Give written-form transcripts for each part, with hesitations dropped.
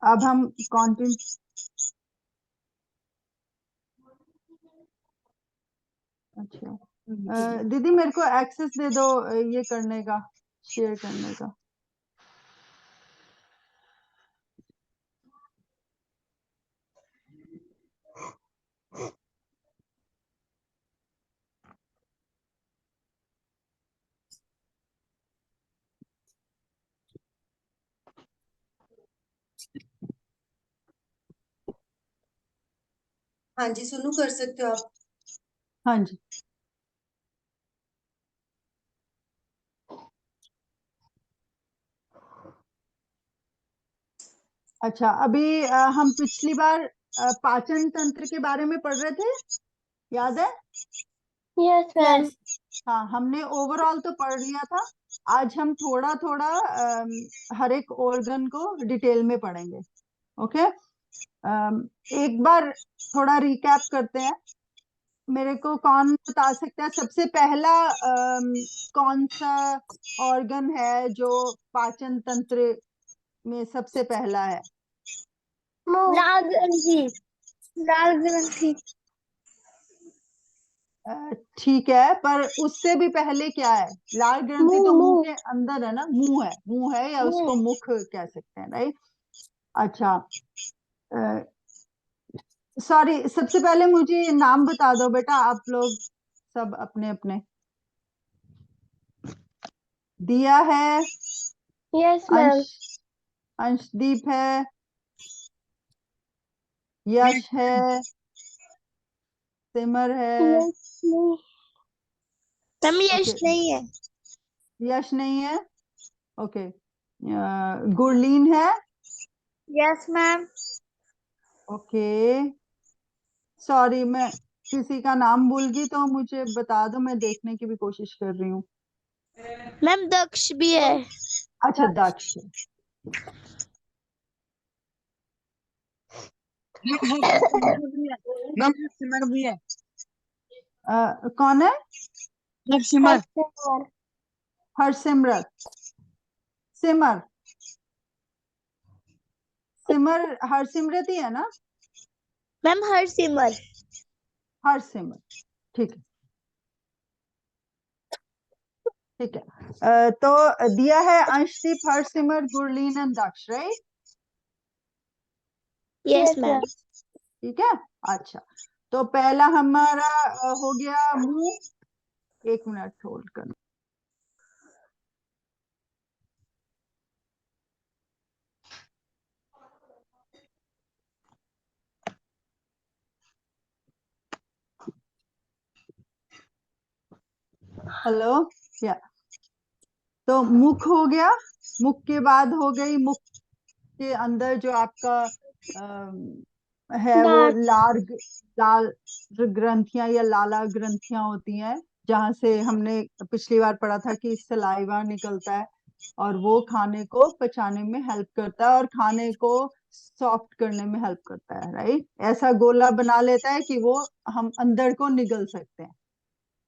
अब हम कंटेंट, अच्छा दीदी मेरे को एक्सेस दे दो ये करने का, शेयर करने का। हाँ जी सुनो, कर सकते हो आप। हाँ जी। अच्छा अभी हम पिछली बार पाचन तंत्र के बारे में पढ़ रहे थे, याद है? Yes ma'am. हाँ हमने ओवरऑल तो पढ़ लिया था। आज हम थोड़ा थोड़ा हर एक ऑर्गन को डिटेल में पढ़ेंगे। ओके एक बार थोड़ा रिकैप करते हैं। मेरे को कौन बता सकता है सबसे पहला कौन सा ऑर्गन है जो पाचन तंत्र में सबसे पहला है? लाल ग्रंथि। लाल ग्रंथि। ठीक है, पर उससे भी पहले क्या है? लाल ग्रंथि तो मुंह के अंदर है ना, मुंह है या उसको मुख कह सकते हैं, राइट? अच्छा सॉरी, सबसे पहले मुझे नाम बता दो बेटा आप लोग सब अपने अपने। दिया है, यस मैम। अंशदीप है, यश है, सिमर है। मैम यश ओके नहीं है। यश नहीं है। ओके गुरलीन है। Yes ma'am. ओके सॉरी, मैं किसी का नाम भूल गई तो मुझे बता दो, मैं देखने की भी कोशिश कर रही हूँ। मैम दक्ष भी है। अच्छा दक्ष। सिमर भी है। कौन है? सिमर। हरसिमरत। सिमर, सिमर हरसिमरत ही है ना? मैम हरसिमर। हरसिमर, ठीक है ठीक है। तो दिया है Anshdeep, Harsimar, Gurleen and Daksh, right? Yes ma'am. ठीक है। अच्छा तो पहला हमारा हो गया मुंह। एक मिनट होल्ड करना। हेलो या, तो मुख हो गया। मुख के बाद हो गई, मुख के अंदर जो आपका है वो लाल ग्रंथियां या लाला ग्रंथियां होती हैं, जहां से हमने पिछली बार पढ़ा था कि सलाइवा निकलता है और वो खाने को पचाने में हेल्प करता है और खाने को सॉफ्ट करने में हेल्प करता है, राइट? ऐसा गोला बना लेता है कि वो हम अंदर को निगल सकते हैं।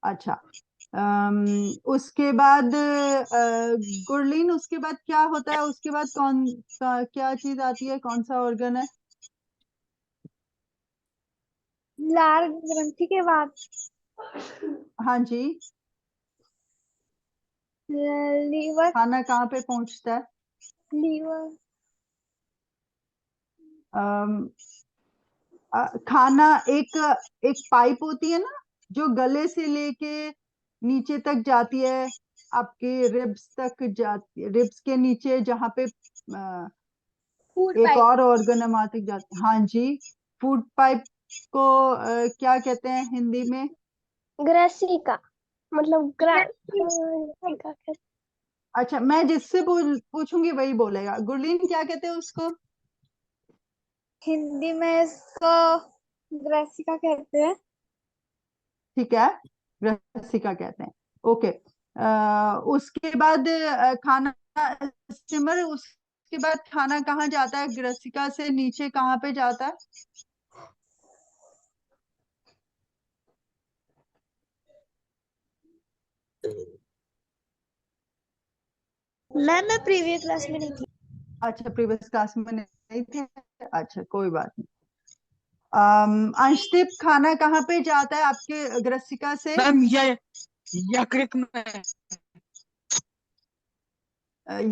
अच्छा उसके बाद गुरलीन, उसके बाद क्या होता है? उसके बाद क्या चीज आती है? कौन सा ऑर्गन है? लाल ग्रंथि के बाद हाँ जी। लीवर। खाना कहाँ पे पहुंचता है? लीवर। अम, खाना एक एक पाइप होती है ना, जो गले से लेके नीचे तक जाती है, आपके रिब्स तक जाती है, रिब्स के नीचे जहाँ पे फूड एक पाइप। और ऑर्गन है वहां तक जाती है। हाँ जी, फूड पाइप को क्या कहते हैं हिंदी में? ग्रसिका। मतलब अच्छा मैं जिससे पूछूंगी वही बोलेगा। गुरलीन क्या कहते हैं उसको? हिंदी में इसको ग्रसिका कहते हैं। ठीक है, रसिका कहते हैं। ओके उसके बाद खाना सिमर, उसके बाद खाना कहाँ जाता है? रसिका से नीचे कहाँ पे जाता है? मैं प्रीवियस क्लास में नहीं थी। अच्छा प्रीवियस क्लास में नहीं नहीं थे? अच्छा, कोई बात नहीं। अंशदीप, खाना कहाँ पे जाता है आपके ग्रसिका से? मैम ये यकृत में।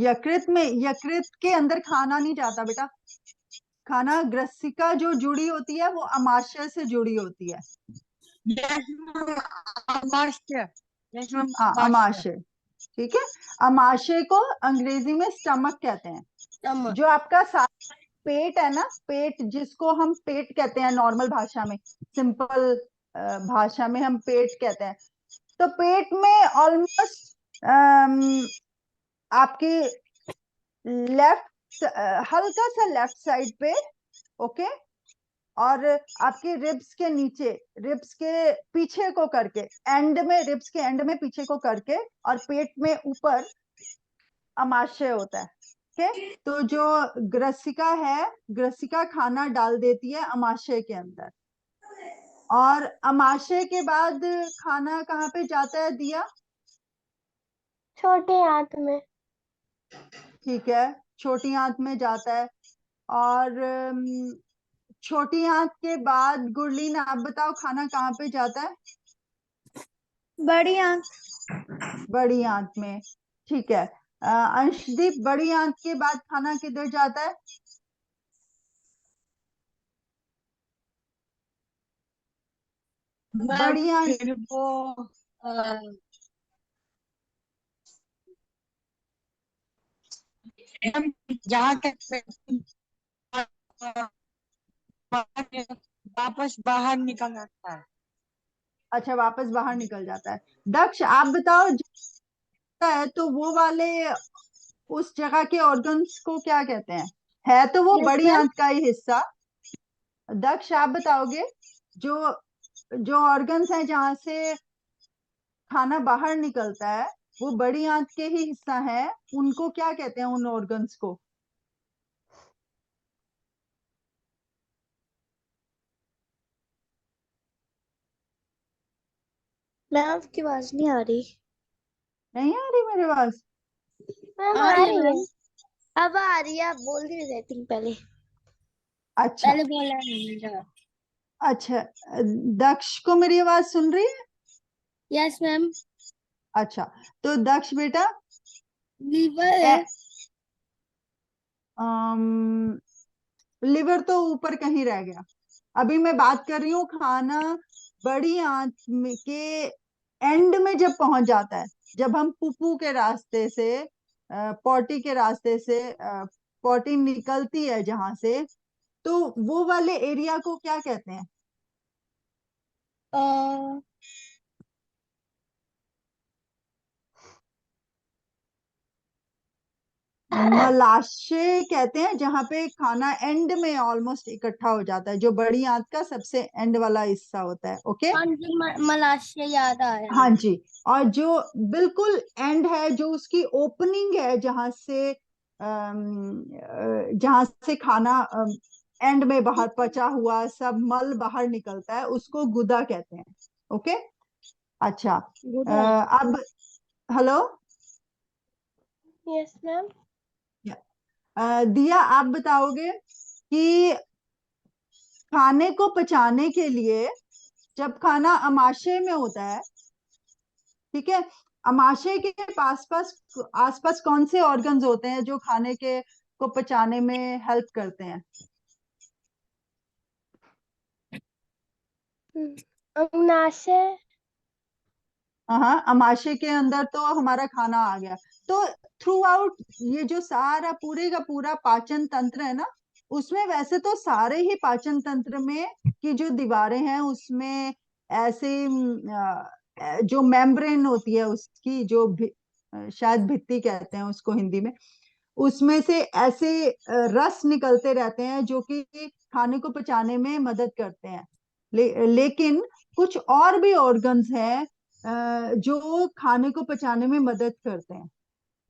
यकृत में? यकृत के अंदर खाना नहीं जाता बेटा। खाना, ग्रसिका जो जुड़ी होती है वो अमाशय से जुड़ी होती है। यस मैम, अमाशय। यस मैम, हाँ, अमाशय। अमाशय। ठीक है। अमाशय को अंग्रेजी में स्टमक कहते हैं। जो आपका पेट है ना, पेट जिसको हम पेट कहते हैं नॉर्मल भाषा में, सिंपल भाषा में हम पेट कहते हैं। तो पेट में ऑलमोस्ट आपकी लेफ्ट, हल्का सा लेफ्ट साइड पे, ओके, और आपके रिब्स के नीचे, रिब्स के पीछे को करके, एंड में, रिब्स के एंड में पीछे को करके, और पेट में ऊपर अमाशय होता है। ठीक, तो जो ग्रसिका है, ग्रसिका खाना डाल देती है अमाशय के अंदर। और अमाशय के बाद खाना कहाँ पे जाता है दिया? छोटे आंत में। ठीक है, छोटी आंत में जाता है। और छोटी आंत के बाद गुरलीन, आप बताओ खाना कहाँ पे जाता है? बड़ी आंत। बड़ी आंत में। ठीक है। अंशदीप, बड़ी आंत के बाद खाना किधर जाता है? मैम बड़ी आंत। फिर वो अ, मैम जहाँ तक वापस बाहर निकल आता है। अच्छा, वापस बाहर निकल जाता है। दक्ष, आप बताओ, जो है तो वो वाले उस जगह के ऑर्गन्स को क्या कहते हैं? है तो वो यस बड़ी मैम। आंत का ही हिस्सा। दक्ष, आप बताओगे, जो जो ऑर्गन्स है जहां से खाना बाहर निकलता है, वो बड़ी आंत के ही हिस्सा है, उनको क्या कहते हैं, उन ऑर्गन्स को? मैम आपकी आवाज नहीं आ रही। नहीं आ रही मेरे पास? मैम आ आ रही है रही है। मैम। अब आ रही है, आप बोल रही थे थिंक पहले। अच्छा। पहले बोला है मैंने। अच्छा, दक्ष को मेरी आवाज सुन रही है? Yes ma'am. अच्छा, तो दक्ष बेटा, लीवर ए, है। लिवर तो ऊपर कहीं रह गया। अभी मैं बात कर रही हूँ खाना बड़ी आंत में के एंड में जब पहुंच जाता है, जब हम पुप्पू के रास्ते से, पॉटी के रास्ते से, पॉटी निकलती है जहां से, तो वो वाले एरिया को क्या कहते हैं? अ, मलाशय कहते हैं, जहां पे खाना एंड में ऑलमोस्ट इकट्ठा हो जाता है, जो बड़ी आंत का सबसे एंड वाला हिस्सा होता है। ओके। हाँ जी, मलाशय याद आया हाँ मुझे। जी। और जो बिल्कुल एंड है, जो उसकी ओपनिंग है, जहां से खाना एंड में बाहर पचा हुआ सब मल बाहर निकलता है, उसको गुदा कहते हैं। ओके। अच्छा, गुदा। अब, हेलो, यस मैम। दिया, आप बताओगे कि खाने को पचाने के लिए, जब खाना अमाशय में होता है, ठीक है, अमाशय के पास पास, आसपास कौन से ऑर्गन्स होते हैं जो खाने के को पचाने में हेल्प करते हैं? अग्नाशय। हाँ, अमाशय के अंदर तो हमारा खाना आ गया। तो थ्रू आउट ये जो सारा पूरे का पूरा पाचन तंत्र है ना, उसमें वैसे तो सारे ही पाचन तंत्र में की जो दीवारें हैं, उसमें ऐसे जो मेम्ब्रेन होती है उसकी, जो शायद भित्ति कहते हैं उसको हिंदी में, उसमें से ऐसे रस निकलते रहते हैं जो कि खाने को पचाने में मदद करते हैं। लेकिन कुछ और भी ऑर्गन्स हैं जो खाने को पचाने में मदद करते हैं।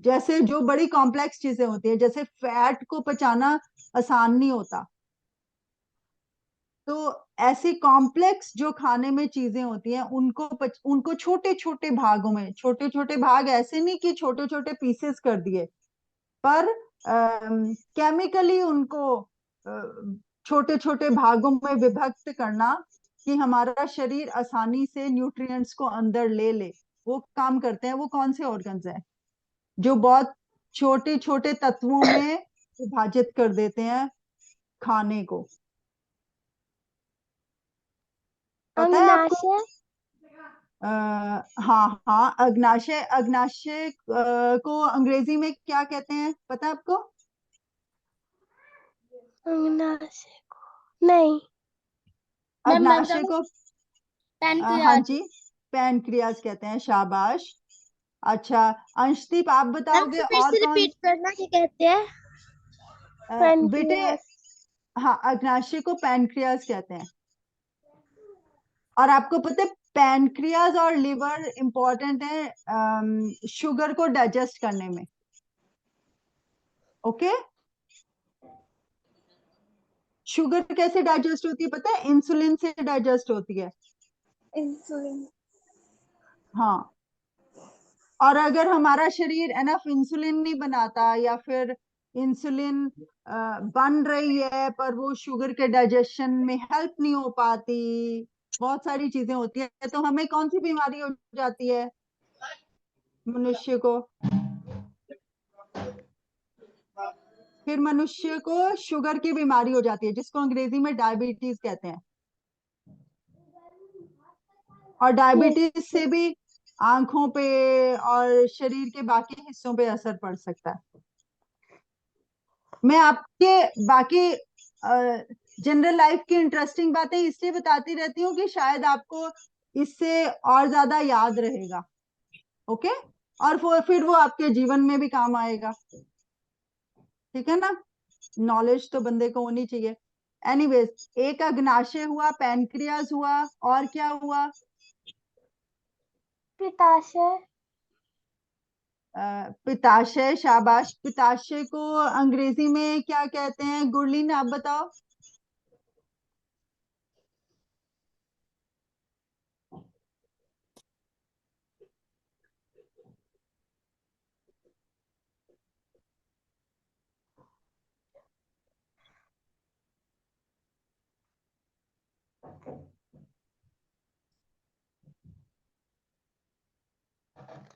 जैसे जो बड़ी कॉम्प्लेक्स चीजें होती हैं, जैसे फैट को पचाना आसान नहीं होता। तो ऐसी कॉम्प्लेक्स जो खाने में चीजें होती हैं, उनको छोटे छोटे भागों में, छोटे छोटे भाग ऐसे नहीं कि छोटे छोटे पीसेस कर दिए, पर केमिकली उनको छोटे छोटे भागों में विभक्त करना कि हमारा शरीर आसानी से न्यूट्रिएंट्स को अंदर ले ले, वो काम करते हैं। वो कौन से ऑर्गन्स हैं जो बहुत छोटे छोटे तत्वों में विभाजित कर देते हैं खाने को? पता है आपको? अग्नाशय। हाँ हाँ, अग्नाशय। अग्नाशय को अंग्रेजी में क्या कहते हैं, पता है आपको? अग्नाशय को नहीं। अग्नाशय को हाँ पैनक्रियाज। जी, पैनक्रियाज कहते हैं। शाबाश। अच्छा, अंशदीप आप मैम बताओगे फिर और से कौन? रिपीट करना क्या कहते हैं? बेटे, पैनक्रियाज। हाँ, अग्नाशय को पैनक्रियाज कहते हैं। और आपको पता है पैनक्रियाज और लिवर इंपॉर्टेंट है शुगर को डाइजेस्ट करने में। ओके, शुगर कैसे डाइजेस्ट होती है पता है? इंसुलिन से डाइजेस्ट होती है। इंसुलिन। हाँ, और अगर हमारा शरीर एनफ इंसुलिन नहीं बनाता, या फिर इंसुलिन बन रही है पर वो शुगर के डाइजेशन में हेल्प नहीं हो पाती, बहुत सारी चीजें होती है, तो हमें कौन सी बीमारी हो जाती है मनुष्य को? फिर मनुष्य को शुगर की बीमारी हो जाती है, जिसको अंग्रेजी में डायबिटीज कहते हैं। और डायबिटीज से भी आंखों पे और शरीर के बाकी हिस्सों पे असर पड़ सकता है। मैं आपके बाकी जनरल लाइफ की इंटरेस्टिंग बातें इसलिए बताती रहती हूँ कि शायद आपको इससे और ज्यादा याद रहेगा। ओके, और फिर वो आपके जीवन में भी काम आएगा। ठीक है ना? नॉलेज तो बंदे को होनी चाहिए। एनीवेज, एक अग्नाशय हुआ, पैनक्रियाज हुआ, और क्या हुआ? पिताशय। पिताशय। शाबाश। पिताशय को अंग्रेजी में क्या कहते हैं गुरलीन, आप बताओ?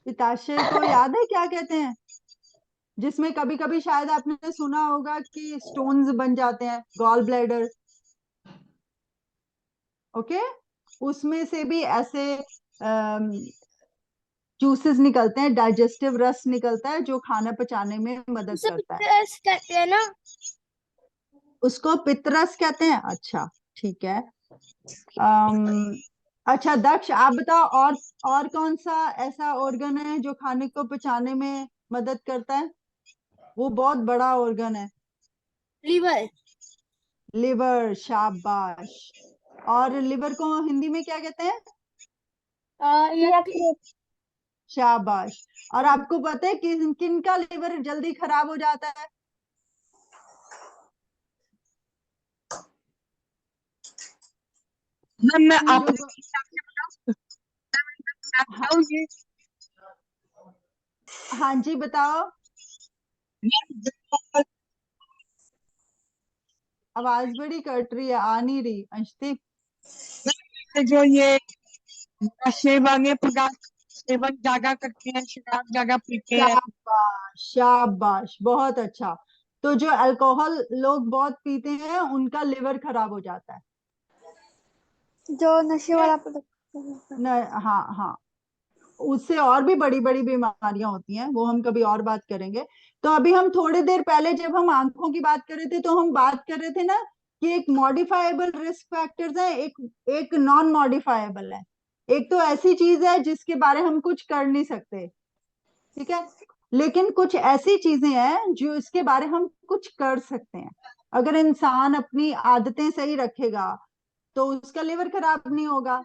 पिताशय को याद है क्या कहते हैं? जिसमें कभी कभी शायद आपने सुना होगा कि स्टोन्स बन जाते हैं, गॉल ब्लैडर। ओके, उसमें से भी ऐसे जूसेस निकलते हैं, डाइजेस्टिव रस निकलता है जो खाना पचाने में मदद उसे करता है। पित्तरस कहते हैं ना। उसको पितरस कहते हैं। अच्छा, ठीक है। अम, अच्छा दक्ष, आप बताओ और कौन सा ऐसा ऑर्गन है जो खाने को पचाने में मदद करता है? वो बहुत बड़ा ऑर्गन है। लीवर। लिवर। शाबाश। और लिवर को हिंदी में क्या कहते हैं? यकृत। शाबाश। और आपको पता है कि किन का लिवर जल्दी खराब हो जाता है? मैं जो अपने जो हाँ, बताऊंगी। हाँ जी, बताओ। आवाज बड़ी कट रही है, आ नहीं रही अंशदीप। जो ये नशे वाले पदार्थ सेवन ज्यादा करते हैं, शराब ज्यादा पीते हैं। शाबाश शाबाश, बहुत अच्छा। तो जो अल्कोहल लोग बहुत पीते हैं उनका लिवर खराब हो जाता है। जो नशे ठीक है? वाला प्रोडक्ट। न, हाँ हाँ, उससे और भी बड़ी बड़ी बीमारियां होती हैं, वो हम कभी और बात करेंगे। तो अभी हम थोड़ी देर पहले जब हम आंखों की बात कर रहे थे, तो हम बात कर रहे थे ना कि एक मॉडिफाइबल रिस्क फैक्टर्स है, एक नॉन मॉडिफाइबल है। एक तो ऐसी चीज है जिसके बारे हम कुछ कर नहीं सकते, ठीक है, लेकिन कुछ ऐसी चीजें हैं जो इसके बारे हम कुछ कर सकते हैं। अगर इंसान अपनी आदतें सही रखेगा तो उसका लिवर खराब नहीं होगा।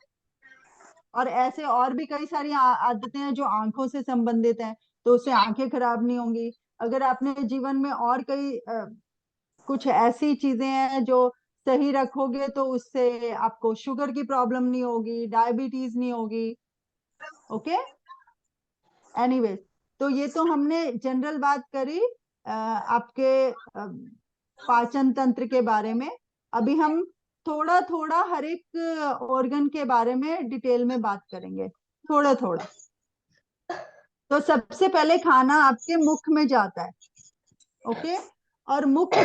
और ऐसे और भी कई सारी आदतें हैं जो आंखों से संबंधित हैं, तो उससे आंखें खराब नहीं होंगी। अगर अपने जीवन में और कई कुछ ऐसी चीजें हैं जो सही रखोगे तो उससे आपको शुगर की प्रॉब्लम नहीं होगी, डायबिटीज नहीं होगी। ओके, एनीवेज, तो ये तो हमने जनरल बात करी आपके पाचन तंत्र के बारे में। अभी हम थोड़ा थोड़ा हर एक ऑर्गन के बारे में डिटेल में बात करेंगे, थोड़ा थोड़ा। तो सबसे पहले खाना आपके मुख में जाता है, ओके। और मुख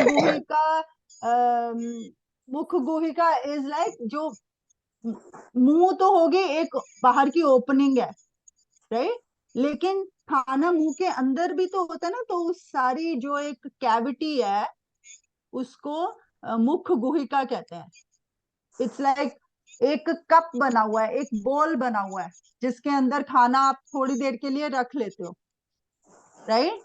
गुहिका इज लाइक जो मुंह तो होगी, एक बाहर की ओपनिंग है, राइट। लेकिन खाना मुंह के अंदर भी तो होता है ना, तो उस सारी जो एक कैविटी है उसको मुख गुहिका कहते हैं। इट्स लाइक एक कप बना हुआ है, एक बोल बना हुआ है, जिसके अंदर खाना आप थोड़ी देर के लिए रख लेते हो, राइट।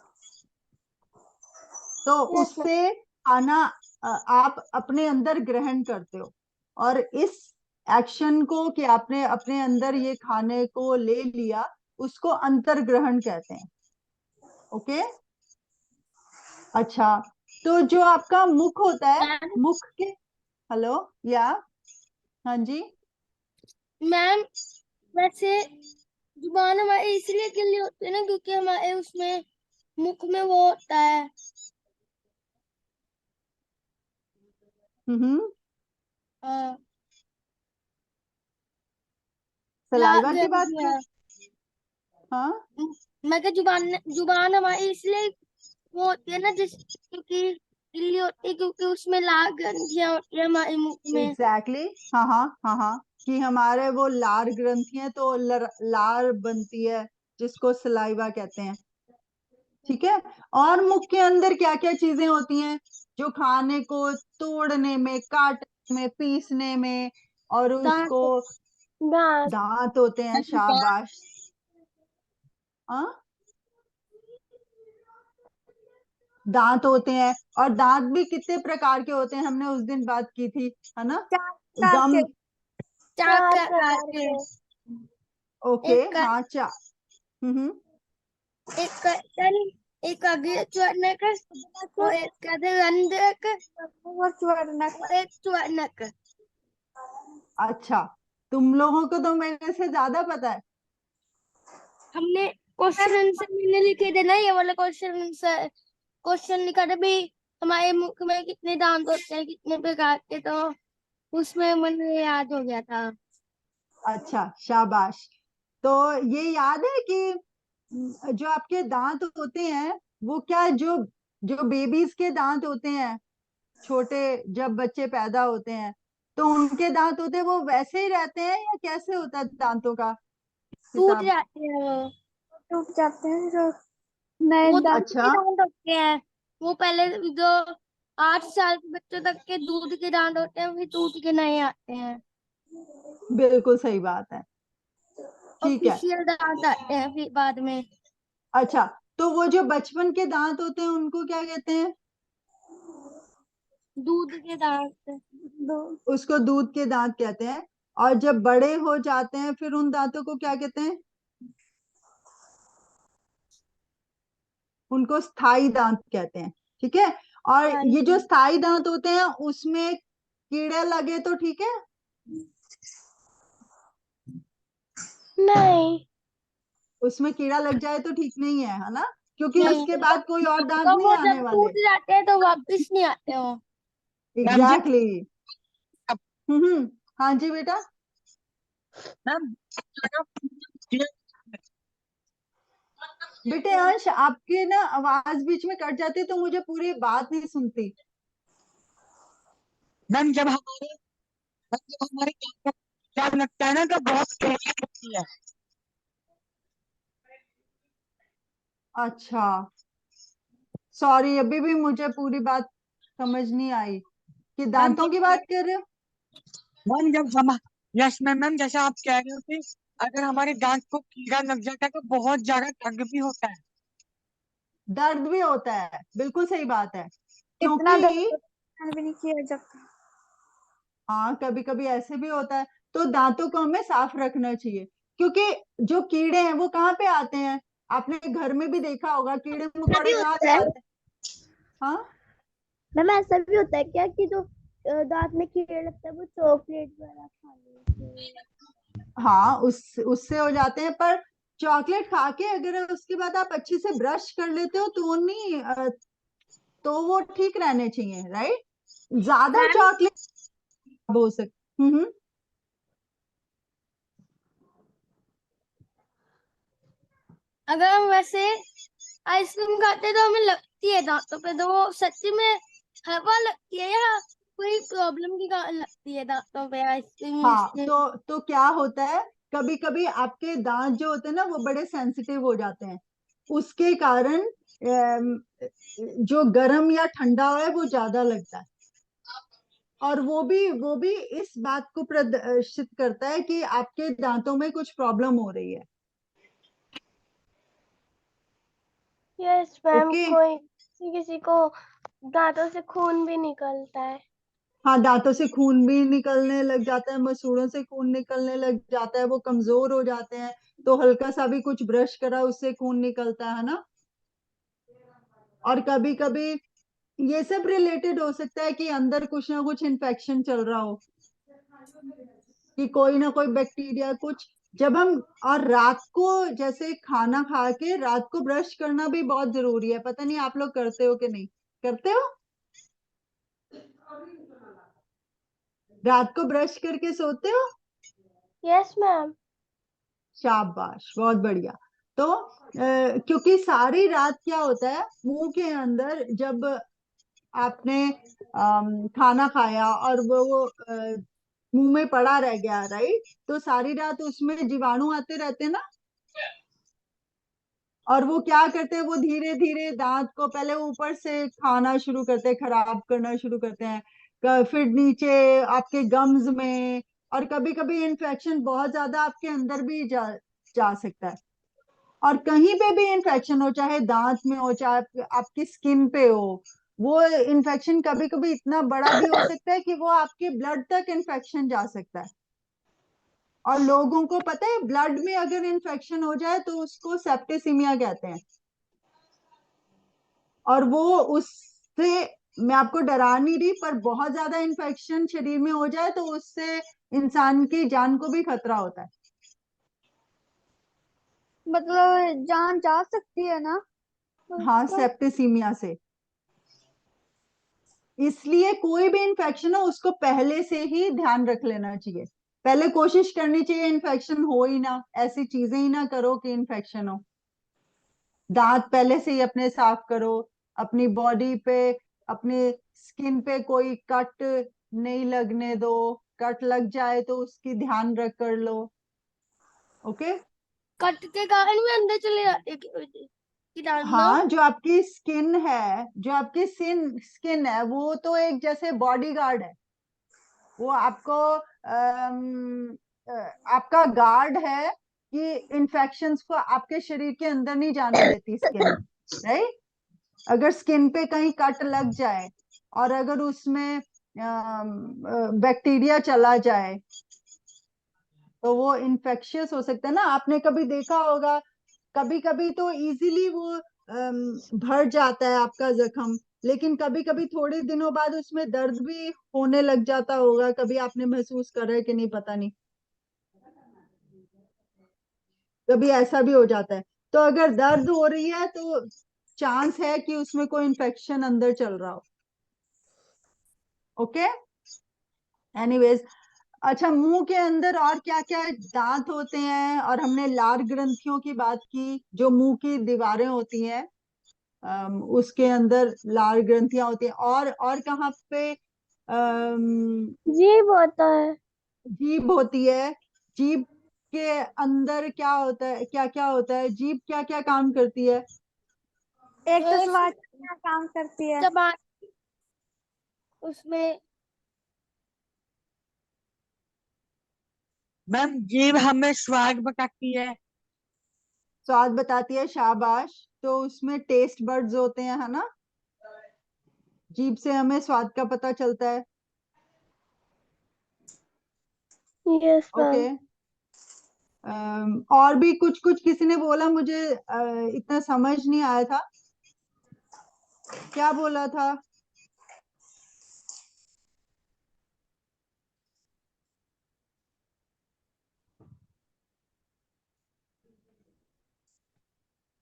तो यस मैम। उससे खाना आप अपने अंदर ग्रहण करते हो। और इस एक्शन को कि आपने अपने अंदर ये खाने को ले लिया, उसको अंतर ग्रहण कहते हैं, ओके। अच्छा, तो जो आपका मुख होता है, मैम मुख के, हेलो, या, हाँ जी, मैम वैसे जुबान हमारी इसलिए गिल्ली होती है ना, क्योंकि हमारे उसमें मुख में वो होता है हम्म, लाल सलाइवा की बात कर, ग्रंथियां। हाँ, मैं क्या जुबान जुबान हमारी इसलिए वो होती है ना, जिस क्योंकि गिल्ली होती है, क्योंकि उसमें लाल ग्रंथियां होती है हमारे मुख में। एग्जैक्टली, हाँ हाँ हाँ हाँ, कि हमारे वो लार ग्रंथियां तो लार बनती है, जिसको सलाइवा कहते हैं, ठीक है। और मुख के अंदर क्या क्या चीजें होती हैं जो खाने को तोड़ने में, काटने में, पीसने में, और दांत। उसको, दांत। दांत होते हैं, शाबाश, हाँ, दांत होते हैं। और दांत भी कितने प्रकार के होते हैं, हमने उस दिन बात की थी, है ना। 4 प्रकार गम, के। चार 4 प्रकार प्रकार के। के। ओके, एक हाँ, चा, एक कर्तन, एक अग्रवर्णक और एक रंध्रक और स्वर्णक। और एक स्वर्णक। अच्छा, तुम लोगों को तो मेरे से ज्यादा पता है। हमने क्वेश्चन आंसर मैंने लिखे थे ना, ये वाला क्वेश्चन आंसर क्वेश्चन लिखा था भी, हमारे मुख में कितने दांत होते हैं, कितने प्रकार के, तो उसमें मुझे याद हो गया था। अच्छा, शाबाश। तो ये याद है कि जो आपके दांत होते हैं, वो क्या, जो जो बेबीज के दांत होते हैं, छोटे, जब बच्चे पैदा होते हैं, तो उनके दांत होते हैं, वो वैसे ही रहते हैं या कैसे होता है दांतों का टूट हिसाब? जाते हैं वो। टूट जाते हैं जो नए वो दांत। दूध के अच्छा, दांत होते हैं। वो पहले जो 8 साल के बच्चों तक के दूध के दांत होते हैं, फिर टूट के नए आते हैं। बिल्कुल सही बात है, ठीक है। ऑफिशियल दांत आते हैं फिर बाद में। अच्छा, तो वो जो बचपन के दांत होते हैं उनको क्या कहते हैं? दूध के दांत। दो। उसको दूध के दांत कहते हैं। और जब बड़े हो जाते हैं, फिर उन दांतों को क्या कहते हैं? उनको स्थाई दांत कहते हैं, ठीक है। और ये जो स्थाई दांत होते हैं, उसमें कीड़े लगे तो ठीक है? नहीं। उसमें कीड़ा लग जाए तो ठीक नहीं है ना, क्योंकि नहीं, उसके बाद कोई और दांत तो नहीं वो आने जब वाले। टूट जाते हैं तो वापस नहीं आते हो। मैम जी, एग्जैक्टली, हाँ जी बेटा। मैम बेटे अंश, आपके ना आवाज बीच में कट जाती है, तो मुझे पूरी बात नहीं सुनती। मैम जब हमारे दांतों को कीड़ा लगता है ना, तो बहुत पेन होती है। अच्छा, सॉरी, अभी भी मुझे पूरी बात समझ नहीं आई कि मैम दांतों की बात कर रहे हो। मैम जब हम यस मैम जैसा आप कह रहे हो कि अगर हमारे दांत को कीड़ा लग जाता है तो बहुत ज्यादा दर्द भी होता है। दर्द भी होता है, बिल्कुल सही बात है, इतना क्योंकि दर्द भी नहीं किया जाता। हाँ, कभी कभी ऐसे भी होता है। तो दांतों को हमें साफ रखना चाहिए, क्योंकि जो कीड़े हैं वो कहाँ पे आते हैं? आपने घर में भी देखा होगा, कीड़े ऐसा भी मकोड़े कहाँ होता से है। आते हैं? हाँ मैम ऐसा भी होता है क्या कि जो दांत में कीड़े लगता है वो चॉकलेट वगैरह खाने से? हाँ, उससे हो जाते हैं, पर चॉकलेट खा के अगर उसके बाद आप अच्छे से ब्रश कर लेते हो तो वो नहीं तो वो ठीक रहने चाहिए, राइट। ज्यादा चॉकलेट हो सकती। अगर हम वैसे आइसक्रीम खाते हैं तो हमें लगती है दांतों पे, तो वो सच्ची में हवा लगती है या कोई प्रॉब्लम के कारण लगती है दांतों पे आइसक्रीम? हाँ, तो क्या होता है, कभी कभी आपके दांत जो होते हैं ना वो बड़े सेंसिटिव हो जाते हैं, उसके कारण जो गर्म या ठंडा है वो ज्यादा लगता है। और वो भी इस बात को प्रदर्शित करता है कि आपके दांतों में कुछ प्रॉब्लम हो रही है। Yes ma'am, okay. कोई किसी किसी को दांतों से खून भी निकलता है। हाँ, दांतों से खून भी निकलने लग जाता है, मसूड़ों से खून निकलने लग जाता है, वो कमजोर हो जाते हैं, तो हल्का सा भी कुछ ब्रश करा उससे खून निकलता है ना। और कभी कभी ये सब रिलेटेड हो सकता है कि अंदर कुछ ना कुछ इन्फेक्शन चल रहा हो, कि कोई ना कोई बैक्टीरिया कुछ। जब हम, और रात को जैसे खाना खा के रात को ब्रश करना भी बहुत जरूरी है, पता नहीं आप लोग करते हो कि नहीं करते हो। रात को ब्रश करके सोते हो? Yes ma'am. शाबाश, बहुत बढ़िया। तो क्योंकि सारी रात क्या होता है, मुंह के अंदर जब आपने खाना खाया और वो मुंह में पड़ा रह गया, राइट, तो सारी रात उसमें जीवाणु आते रहते हैं ना। और वो क्या करते हैं, वो धीरे धीरे दांत को पहले ऊपर से खाना शुरू करते हैं, खराब करना शुरू करते हैं, फिर नीचे आपके गम्स में, और कभी कभी इन्फेक्शन बहुत ज्यादा आपके अंदर भी जा सकता है। और कहीं पे भी इन्फेक्शन हो, चाहे दांत में हो, चाहे आपकी स्किन पे हो, वो इन्फेक्शन कभी कभी इतना बड़ा भी हो सकता है कि वो आपके ब्लड तक इन्फेक्शन जा सकता है। और लोगों को पता है, ब्लड में अगर इन्फेक्शन हो जाए तो उसको सेप्टिसिमिया कहते हैं। और वो उससे, मैं आपको डरा नहीं रही, पर बहुत ज्यादा इन्फेक्शन शरीर में हो जाए तो उससे इंसान की जान को भी खतरा होता है। मतलब जान जा सकती है ना हाँ, उसका? सेप्टिसीमिया से। इसलिए कोई भी इन्फेक्शन हो उसको पहले से ही ध्यान रख लेना चाहिए, पहले कोशिश करनी चाहिए इन्फेक्शन हो ही ना, ऐसी चीजें ही ना करो कि इन्फेक्शन हो। दांत पहले से ही अपने साफ करो, अपनी बॉडी पे, अपने स्किन पे कोई कट नहीं लगने दो, कट लग जाए तो उसकी ध्यान रख कर लो। ओके। कट के कारण भी अंदर चले जाते हैं कीटाणु ना? हाँ, जो आपकी स्किन है, जो आपकी स्किन है, वो तो एक जैसे बॉडी गार्ड है। वो आपको आपका गार्ड है कि इन्फेक्शंस को आपके शरीर के अंदर नहीं जाने देती स्किन, राइट। अगर स्किन पे कहीं कट लग जाए और अगर उसमें बैक्टीरिया चला जाए तो वो इन्फेक्शियस हो सकता है ना। आपने कभी देखा होगा, कभी कभी तो इजीली वो भर जाता है आपका जख्म, लेकिन कभी कभी थोड़े दिनों बाद उसमें दर्द भी होने लग जाता होगा, कभी आपने महसूस करा है कि नहीं पता नहीं, कभी ऐसा भी हो जाता है। तो अगर दर्द हो रही है तो चांस है कि उसमें कोई इन्फेक्शन अंदर चल रहा हो। ओके। एनीवेज, अच्छा, मुंह के अंदर और क्या क्या दांत होते हैं, और हमने लार ग्रंथियों की बात की, जो मुंह की दीवारें होती हैं, उसके अंदर लार ग्रंथियां होती हैं। और कहाँ पे जीभ होता है। जीभ होती है। जीभ के अंदर क्या होता है, क्या क्या होता है, जीभ क्या क्या काम करती है? एक तो और स्वाद का काम करती है। जब उसमें मैम जीभ हमें स्वाद बताती है। स्वाद बताती है, शाबाश। तो उसमें टेस्ट बर्ड्स होते हैं, है ना। जीभ से हमें स्वाद का पता चलता है। Yes okay. मैम। और भी कुछ कुछ किसी ने बोला, मुझे इतना समझ नहीं आया था, क्या बोला था?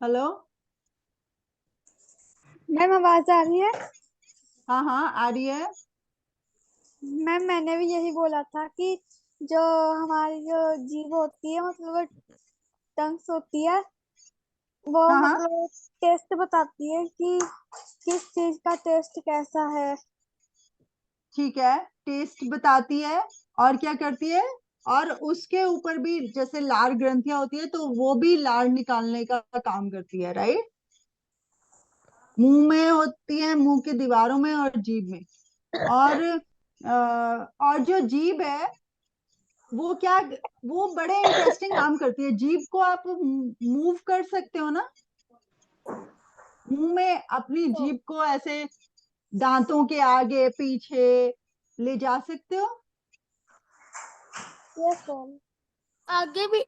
हेलो। मैम आवाज आ रही है? हाँ हाँ आ रही है। मैम मैंने भी यही बोला था कि जो हमारी जो जीभ होती है मतलब टंग्स होती है वो हाँ हाँ मतलब टेस्ट बताती है कि किस चीज का टेस्ट कैसा है। ठीक है, टेस्ट बताती है और क्या करती है, और उसके ऊपर भी जैसे लार ग्रंथियां होती है तो वो भी लार निकालने का काम करती है, राइट। मुंह में होती है, मुंह की दीवारों में और जीभ में। और और जो जीभ है वो क्या, वो बड़े इंटरेस्टिंग काम करती है। जीभ को आप मूव कर सकते हो ना, मुंह में अपनी जीभ को ऐसे दांतों के आगे पीछे ले जा सकते हो। Yes ma'am. आगे भी,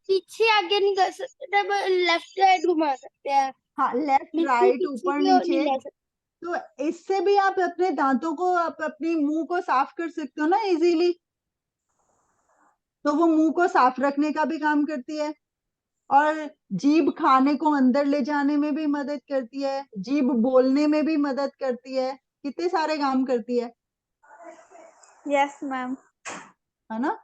पीछे आगे नहीं कर सकते, तब लेफ्ट राइट घुमा सकते हैं, हाँ, लेफ्ट बिल्कुल राइट पीछे ऊपर की ओर नहीं नीचे। जा सकते। तो इससे भी आप अपने दांतों को, आप अपनी मुंह को साफ कर सकते हो ना इजीली। तो वो मुंह को साफ रखने का भी काम करती है, और जीभ खाने को अंदर ले जाने में भी मदद करती है, जीभ बोलने में भी मदद करती है, कितने सारे काम करती है यस मैम। है ना।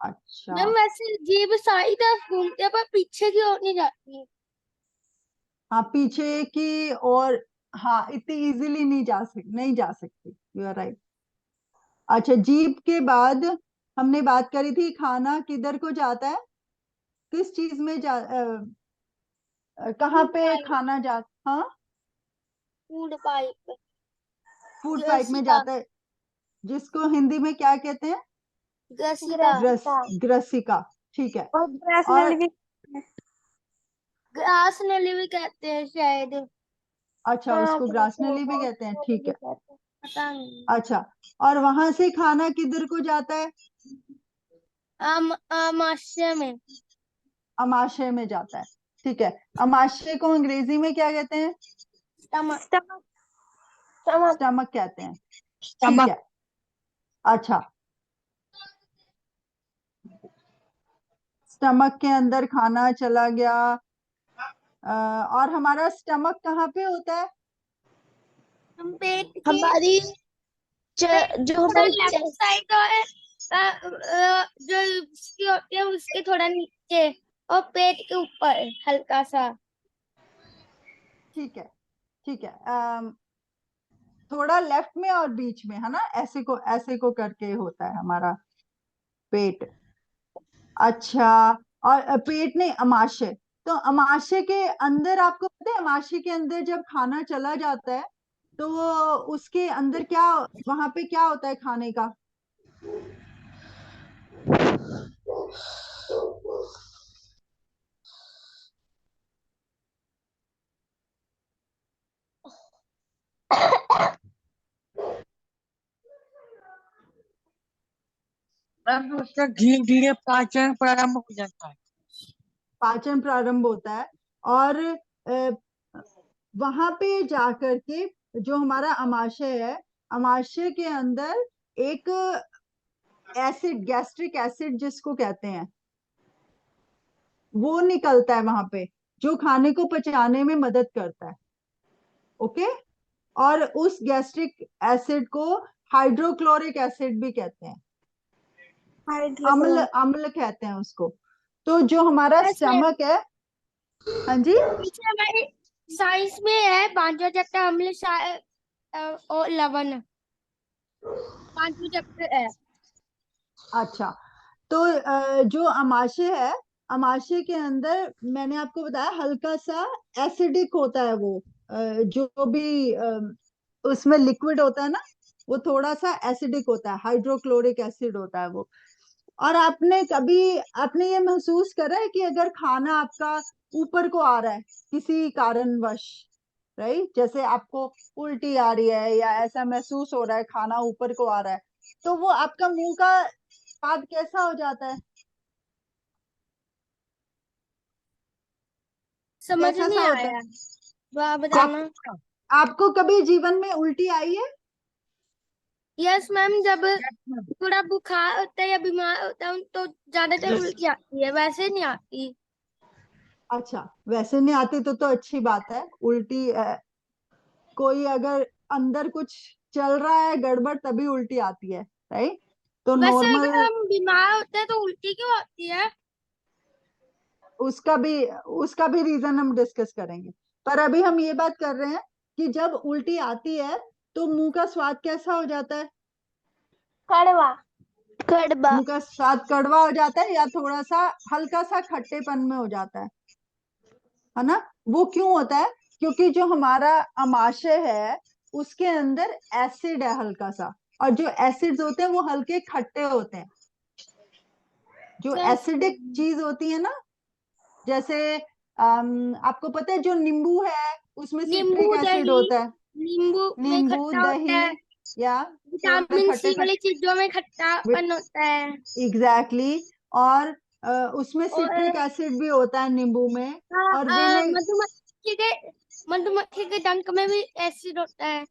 अच्छा, मैम वैसे जीभ सारी तरफ घूमती है पर पीछे की ओर नहीं जाती। हाँ पीछे की और, हाँ इतनी इजीली नहीं जा सकती, यू आर राइट। अच्छा, जीभ के बाद हमने बात करी थी खाना किधर को जाता है, किस चीज में कहाँ फूड पे पाइप, खाना जा, हाँ फूड पाइप, फूड पाइप में ग्रसिका, जाता है, जिसको हिंदी में क्या कहते हैं, ग्रसिका, ग्रसिका। ठीक है। और ब्रेस्ट और भी। ग्रास नली भी कहते हैं शायद, अच्छा, हाँ उसको ग्रास नली भी कहते हैं, ठीक है। पता नहीं। अच्छा, और वहां से खाना किधर को जाता है, आमाशय में, अमाशय में जाता है, ठीक है। अमाशय को अंग्रेजी में क्या कहते हैं, स्टमक, स्टमक। स्टमक। स्टमक कहते हैं, ठीक स्टमक। है। अच्छा, स्टमक के अंदर खाना चला गया। और हमारा स्टमक कहाँ पे होता है, हम पेट के, हमारी पेट जो थोड़ा हमारी लेफ्ट साइड और जो उसकी होती है उसके थोड़ा नीचे, और पेट के ऊपर हल्का सा। ठीक है, ठीक है। थोड़ा लेफ्ट में और बीच में, है ना, ऐसे को करके होता है हमारा पेट। अच्छा, और पेट नहीं, अमाशय। तो अमाशय के अंदर आपको पता है, अमाशय के अंदर जब खाना चला जाता है तो वो उसके अंदर क्या, वहां पे क्या होता है खाने का, मैम उसका धीरे धीरे पाचन प्रारंभ हो जाता है। पाचन प्रारंभ होता है। और वहां पे जाकर के जो हमारा अमाशय है, अमाशय के अंदर एक एसिड, गैस्ट्रिक एसिड जिसको कहते हैं, वो निकलता है वहां पे, जो खाने को पचाने में मदद करता है। ओके। और उस गैस्ट्रिक एसिड को हाइड्रोक्लोरिक एसिड भी कहते हैं, अम्ल, अम्ल कहते हैं उसको। तो जो हमारा वैसे स्टमक है, हाँ जी, पीछे हमारे साइंस में है पांचवा चैप्टर अम्ल और लवण, पांचवा चैप्टर है। अच्छा। तो जो अमाशय है, अमाशय के अंदर मैंने आपको बताया हल्का सा एसिडिक होता है वो, जो भी उसमें लिक्विड होता है ना, वो थोड़ा सा एसिडिक होता है, हाइड्रोक्लोरिक एसिड होता है वो। और आपने ये महसूस करा है कि अगर खाना आपका ऊपर को आ रहा है किसी कारणवश, राइट, जैसे आपको उल्टी आ रही है या ऐसा महसूस हो रहा है खाना ऊपर को आ रहा है, तो वो आपका मुंह का स्वाद कैसा हो जाता है, समझ कैसा सा नहीं होता है। आया, वाह आप, बताना। आपको कभी जीवन में उल्टी आई है, यस मैम, जब Yes, ma'am. थोड़ा बुखार होता है या बीमार होता है तो ज्यादातर उल्टी आती है, वैसे नहीं आती। अच्छा, वैसे नहीं आती तो अच्छी बात है। उल्टी कोई अगर अंदर कुछ चल रहा है गड़बड़ तभी उल्टी आती है, राइट? तो वैसे अगर नॉर्मल हम बीमार होते हैं तो उल्टी क्यों आती है? उसका भी उसका भी रीजन हम डिस्कस करेंगे। पर अभी हम ये बात कर रहे हैं कि जब उल्टी आती है तो मुंह का स्वाद कैसा हो जाता है? कड़वा। कड़वा। मुंह का स्वाद कड़वा हो जाता है या थोड़ा सा हल्का सा खट्टेपन में हो जाता है ना? वो क्यों होता है? क्योंकि जो हमारा अमाशय है उसके अंदर एसिड है हल्का सा, और जो एसिड्स होते हैं वो हल्के खट्टे होते हैं। जो एसिडिक चीज होती है ना, जैसे आपको पता है जो नींबू है उसमें नींबू सिट्रिक एसिड दही। होता है। नींबू में नींबू खट्टा होता दही है। या थोड़ा विटामिन खट्टे सी वाली खट्टे, चीजों में खट्टापन होता है। एग्जैक्टली। और उसमें सिट्रिक और एसिड भी होता है नींबू में। और मधुमक्खी के डंक में भी एसिड होता है।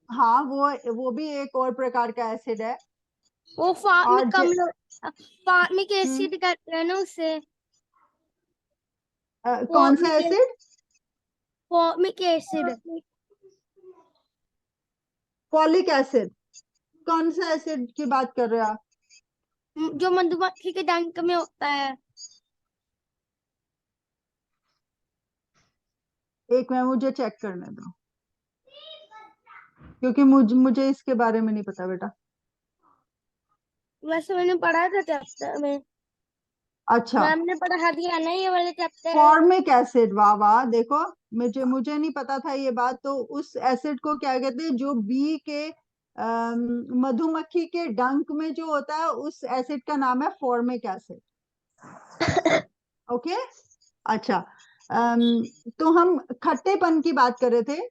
हाँ, वो भी एक और प्रकार का एसिड है। वो और फार्मिक हम्म, एसिड कहते हैं ना उसे। कौन सा acid? Formic acid. Folic acid? कौन सा एसिड की बात कर रहे हो आप? जो मधुमक्खी के डंक में होता है। एक मिनट, मुझे चेक करने दो, क्योंकि मुझे इसके बारे में नहीं पता बेटा। वैसे मैंने पढ़ा था चैप्टर में। अच्छा, मैम ने पढ़ा दिया ना ये वाले चैप्टर। फॉर्मिक एसिड, वाह वाह, देखो मुझे नहीं पता था ये बात। तो उस एसिड को क्या कहते हैं? जो बी के मधुमक्खी के डंक में जो होता है उस एसिड का नाम है फॉर्मिक एसिड। ओके, अच्छा। तो हम खट्टेपन की बात कर रहे थे।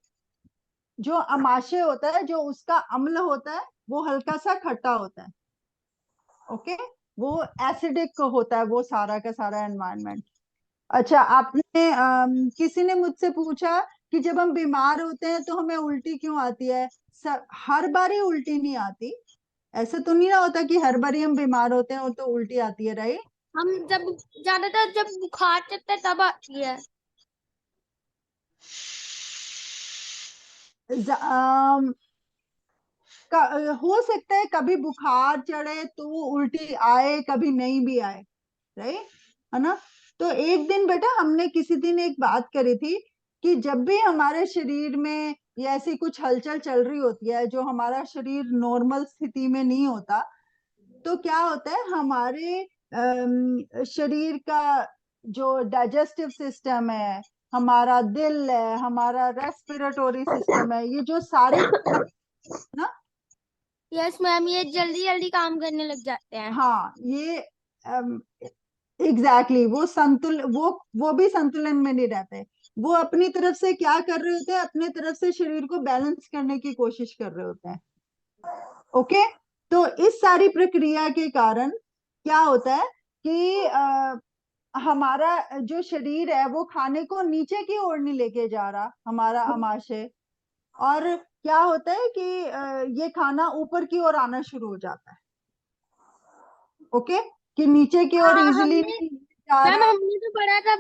जो अमाशय होता है, जो उसका अम्ल होता है वो हल्का सा खट्टा होता है। ओके, वो एसिडिक होता है वो सारा का सारा एनवायरनमेंट। अच्छा, आपने किसी ने मुझसे पूछा कि जब हम बीमार होते हैं तो हमें उल्टी क्यों आती है? हर बारी उल्टी नहीं आती। ऐसा तो नहीं ना होता कि हर बारी हम बीमार होते हैं और तो उल्टी आती है, राइट? हम जब ज्यादातर जब बुखार चढ़ता है तब आती है। हो सकता है कभी बुखार चढ़े तो उल्टी आए, कभी नहीं भी आए, राइट? है ना? तो एक दिन बेटा हमने किसी दिन एक बात करी थी कि जब भी हमारे शरीर में ये ऐसी कुछ हलचल चल रही होती है, जो हमारा शरीर नॉर्मल स्थिति में नहीं होता, तो क्या होता है? हमारे शरीर का जो डाइजेस्टिव सिस्टम है, हमारा दिल है, हमारा रेस्पिरेटरी सिस्टम है, ये जो सारे ना, यस मैम, ये जल्दी जल्दी काम करने लग जाते हैं। हाँ, ये एग्जैक्टली वो वो भी संतुलन में नहीं रहते। वो अपनी तरफ से क्या कर रहे होते हैं? अपने तरफ से शरीर को बैलेंस करने की कोशिश कर रहे होते हैं। ओके, तो इस सारी प्रक्रिया के कारण क्या होता है कि हमारा जो शरीर है वो खाने को नीचे की ओर नहीं लेके जा रहा, हमारा अमाशय। और क्या होता है कि ये खाना ऊपर की ओर आना शुरू हो जाता है। ओके, कि नीचे की ओर हाँ, इजिली हमने नहीं जा मैम रहा है। हमने तो पढ़ा था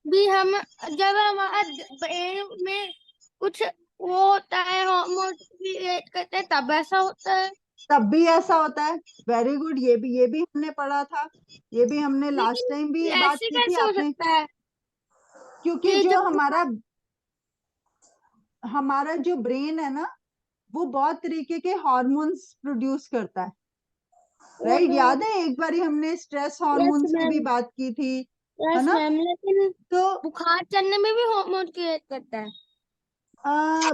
भी हम जब हमारा ब्रेन में कुछ वो होता है, हार्मोन क्रिएट करते हैं तब ऐसा होता है। तब भी ऐसा होता है। वेरी गुड, ये भी हमने पढ़ा था। ये भी हमने लास्ट टाइम भी लेकिन ये बात ऐसे की थी कैसे हो आपने। सकता है क्योंकि कि जो जब हमारा जो ब्रेन है ना, वो बहुत तरीके के हॉर्मोन्स प्रोड्यूस करता है, वो राइट? तो याद है एक बारी हमने स्ट्रेस यस हॉर्मोन्स की भी मैम, बात की थी, है यस ना? मैम, लेकिन तो बुखार चढ़ने में भी हार्मोन क्रिएट करता है।